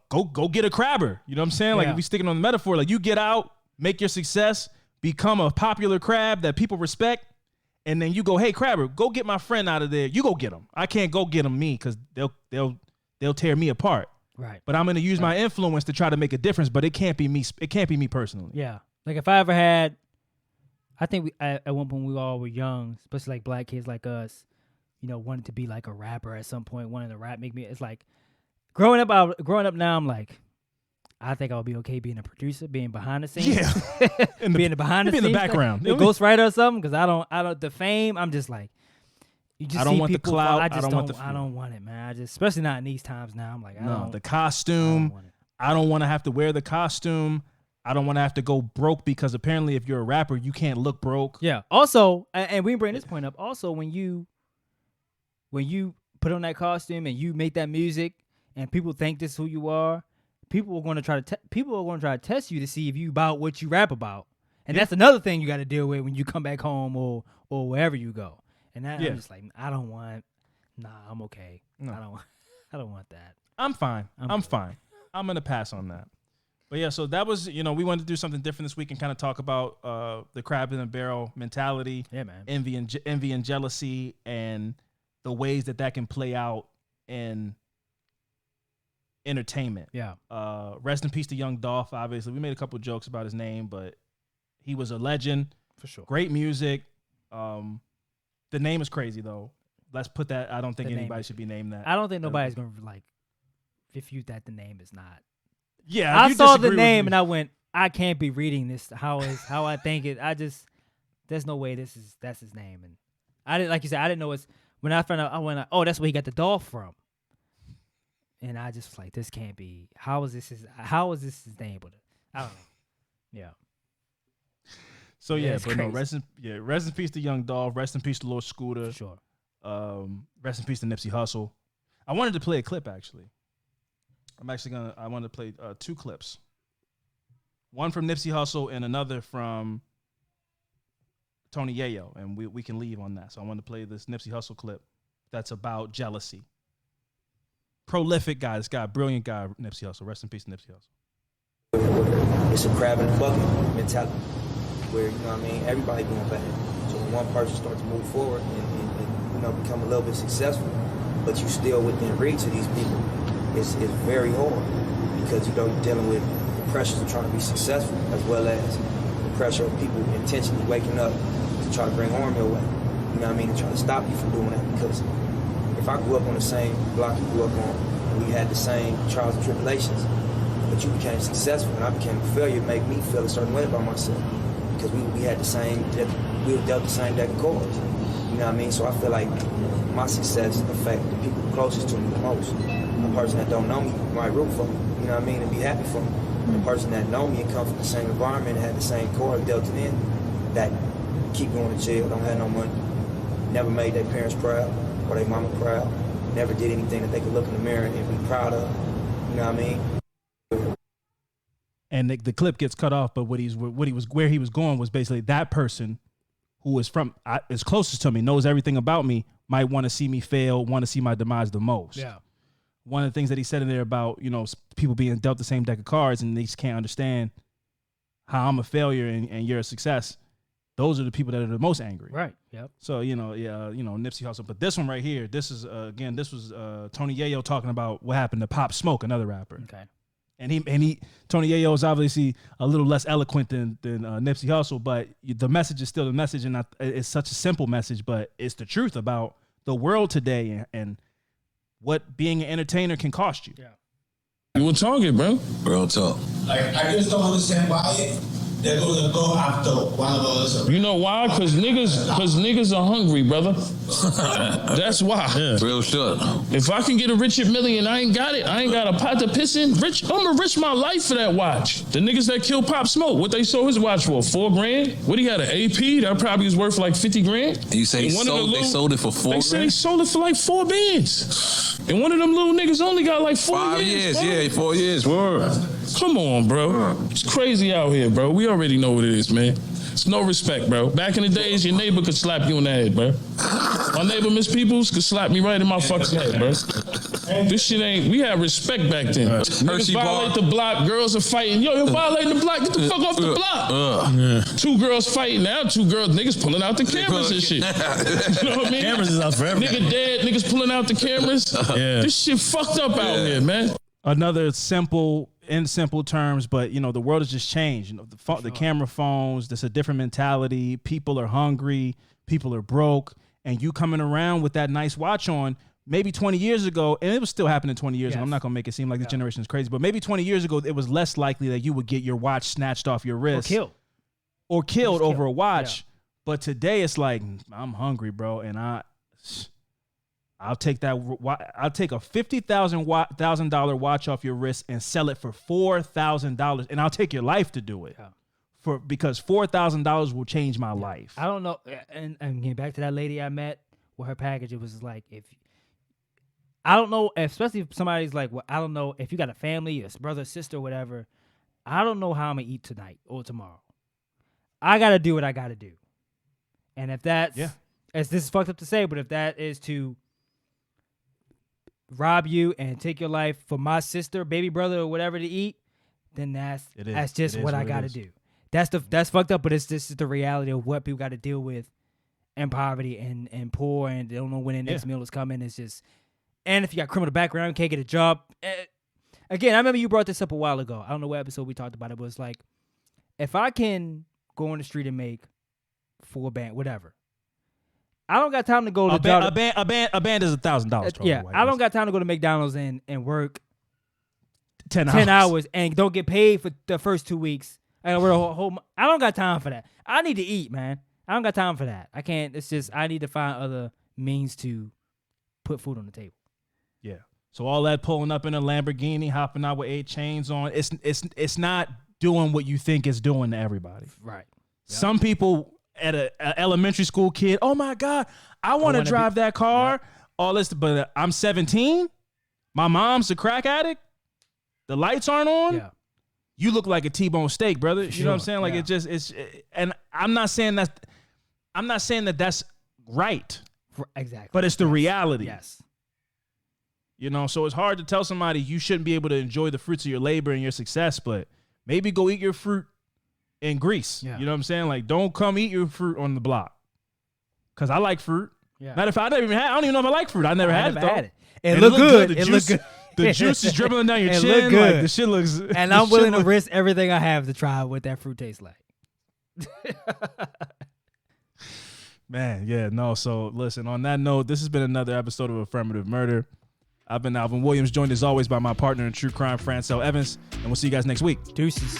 go get a crabber. You know what I'm saying? Like, if we sticking on the metaphor, like, you get out, make your success, become a popular crab that people respect, and then you go, hey, crabber, go get my friend out of there. You go get him. I can't go get him because they'll tear me apart. Right. But I'm going to use my influence to try to make a difference, but it can't be me. It can't be me personally. Yeah. Like, if I ever had, I think at one point we all were young, especially like black kids like us, wanted to be like a rapper at some point, wanted to rap, it's like, growing up now, I'm like, I think I would be okay being a producer, being behind the scenes. Yeah. Being behind the scenes. Be in the background. Like, ghostwriter or something, because I don't, the fame, I'm just like, you just I don't see want the people clout. I just don't want I don't want it, man. Especially not in these times now. I'm like, the costume. I don't want to have to wear the costume. I don't want to have to go broke because apparently if you're a rapper, you can't look broke. Yeah. Also, and we bring this point up, also when you put on that costume and you make that music and people think this is who you are, people are going to try to test you to see if you about what you rap about. And that's another thing you got to deal with when you come back home or wherever you go. And that, I'm just like, I'm okay. No. I don't want that. I'm fine. I'm fine. I'm going to pass on that. But yeah, so that was, we wanted to do something different this week and kind of talk about the crab in the barrel mentality. Yeah, man. Envy and jealousy and the ways that can play out in entertainment. Yeah. Rest in peace to Young Dolph, obviously. We made a couple of jokes about his name, but he was a legend. For sure. Great music. The name is crazy, though. Let's put that. I don't think anybody should be named that. I don't think nobody's going to, refute that the name is not. Yeah, I saw the name and I went, I can't be reading this how I think it. There's no way that's his name. And I didn't, like you said, I didn't know when I found out, I went, oh, that's where he got the Dolph from. And I just was like, this can't be. How is this his name? But I don't know. Yeah. So rest in peace to Young Dolph. Rest in peace to Lord Scooter. For sure. Rest in peace to Nipsey Hussle. I wanted to play a clip actually. I wanted to play 2 clips. One from Nipsey Hussle and another from Tony Yayo, and we can leave on that. So I wanted to play this Nipsey Hussle clip that's about jealousy. Prolific guy, this guy, brilliant guy, Nipsey Hussle. Rest in peace, Nipsey Hussle. It's a crab in the bucket mentality where, everybody going bad. So when one person starts to move forward and become a little bit successful, but you still within reach of these people, it's very hard because, you're dealing with the pressures of trying to be successful as well as the pressure of people intentionally waking up to try to bring harm your way. And try to stop you from doing that because if I grew up on the same block you grew up on, and we had the same trials and tribulations, but you became successful and I became a failure, it made me feel a certain way about myself because we had the same, we were dealt the same deck of cards. So I feel like my success affect the people closest to me the most. A person that don't know me might root for me, and be happy for me. And a person that know me and come from the same environment and had the same cards dealt to them, that keep going to jail, don't have no money, never made their parents proud or their mama proud, never did anything that they could look in the mirror and be proud of. You know what I mean? And the clip gets cut off, but where he was going was basically that person who is is closest to me, knows everything about me, might want to see me fail, want to see my demise the most. Yeah. One of the things that he said in there about, people being dealt the same deck of cards and they just can't understand how I'm a failure and you're a success. Those are the people that are the most angry. Right. Yep. So, Nipsey Hussle. But this one right here, this was Tony Yayo talking about what happened to Pop Smoke, another rapper. Okay. And Tony Yayo is obviously a little less eloquent than Nipsey Hussle, but the message is still the message, and it's such a simple message, but it's the truth about the world today and what being an entertainer can cost you. Yeah. You a target, bro. Real talk. Like, I just don't understand why they're gonna go after one of us. You know why? Because niggas are hungry, brother. That's why. Yeah. Real shit. If I can get a Richard Mille and I ain't got it, I ain't got a pot to piss in. I'ma risk my life for that watch. The niggas that killed Pop Smoke, what they sold his watch for? $4,000? What he had, an AP? That probably was worth like $50,000. You say they sold it for $4,000? They said they sold it for like 4 bands. And one of them little niggas only got like 4 years. 5 years, yeah, 4 years. Word. Come on, bro. It's crazy out here, bro. We already know what it is, man. It's no respect, bro. Back in the days, your neighbor could slap you in the head, bro. My neighbor, Miss Peoples, could slap me right in my fucking head, bro. This shit ain't, we had respect back then. Niggas violate the block, girls are fighting. Yo, you're violating the block, get the fuck off the block. 2 girls fighting now, 2 girls, niggas pulling out the cameras and shit. You know what I mean? Cameras is out for everything. Nigga dead, niggas pulling out the cameras. Yeah. This shit fucked up out here, man. Another in simple terms, but you know the world has just changed. You know the camera phones. There's a different mentality. People are hungry. People are broke, and you coming around with that nice watch on. Maybe 20 years ago, and it was still happening 20 years ago. I'm not gonna make it seem like this generation is crazy, but maybe 20 years ago, it was less likely that you would get your watch snatched off your wrist or killed over a watch. Yeah. But today, it's like I'm hungry, bro, and I'll take that. I'll take a $50,000 watch off your wrist and sell it for $4,000, and I'll take your life to do it. Yeah. Because $4,000 will change my life. I don't know, and getting back to that lady I met with her package, it was like I don't know, especially if somebody's like, well, I don't know if you got a family, a brother, sister, whatever. I don't know how I'm gonna eat tonight or tomorrow. I gotta do what I gotta do, and if that's as this is fucked up to say, but if that is to rob you and take your life for my sister, baby brother, or whatever to eat, then that's just what I gotta do. That's fucked up, but it's just the reality of what people got to deal with, and poverty and poor, and they don't know when the next meal is coming. It's just, and if you got criminal background, can't get a job. Again, I remember you brought this up a while ago. I don't know what episode we talked about it, but it's like, if I can go on the street and make $4 whatever, I don't got time to go to a band is $1,000. Yeah, I don't got time to go to McDonald's and work 10 hours and don't get paid for the first 2 weeks. I don't got time for that. I need to eat, man. I don't got time for that. I can't. It's just I need to find other means to put food on the table. Yeah. So all that pulling up in a Lamborghini, hopping out with 8 chains on, it's not doing what you think it's doing to everybody. Right. Yep. Some people. At an elementary school kid, oh my God, I want to drive that car. All this, but I'm 17. My mom's a crack addict. The lights aren't on. Yeah. You look like a T-bone steak, brother. You know what I'm saying? Like and I'm not saying that that's right. Exactly. But it's the reality. Yes. You know, so it's hard to tell somebody you shouldn't be able to enjoy the fruits of your labor and your success, but maybe go eat your fruit in Greece. Yeah. You know what I'm saying? Like, don't come eat your fruit on the block. Because I like fruit. Yeah. Matter of fact, I don't even know if I like fruit. I never had it, though. It looked good. It looked good. The juice is dribbling down your chin. Look good. Like, the shit looks... And I'm willing to risk everything I have to try what that fruit tastes like. Man, yeah, no. So, listen, on that note, this has been another episode of Affirmative Murder. I've been Alvin Williams, joined as always by my partner in true crime, Fran and Alvin, and we'll see you guys next week. Deuces.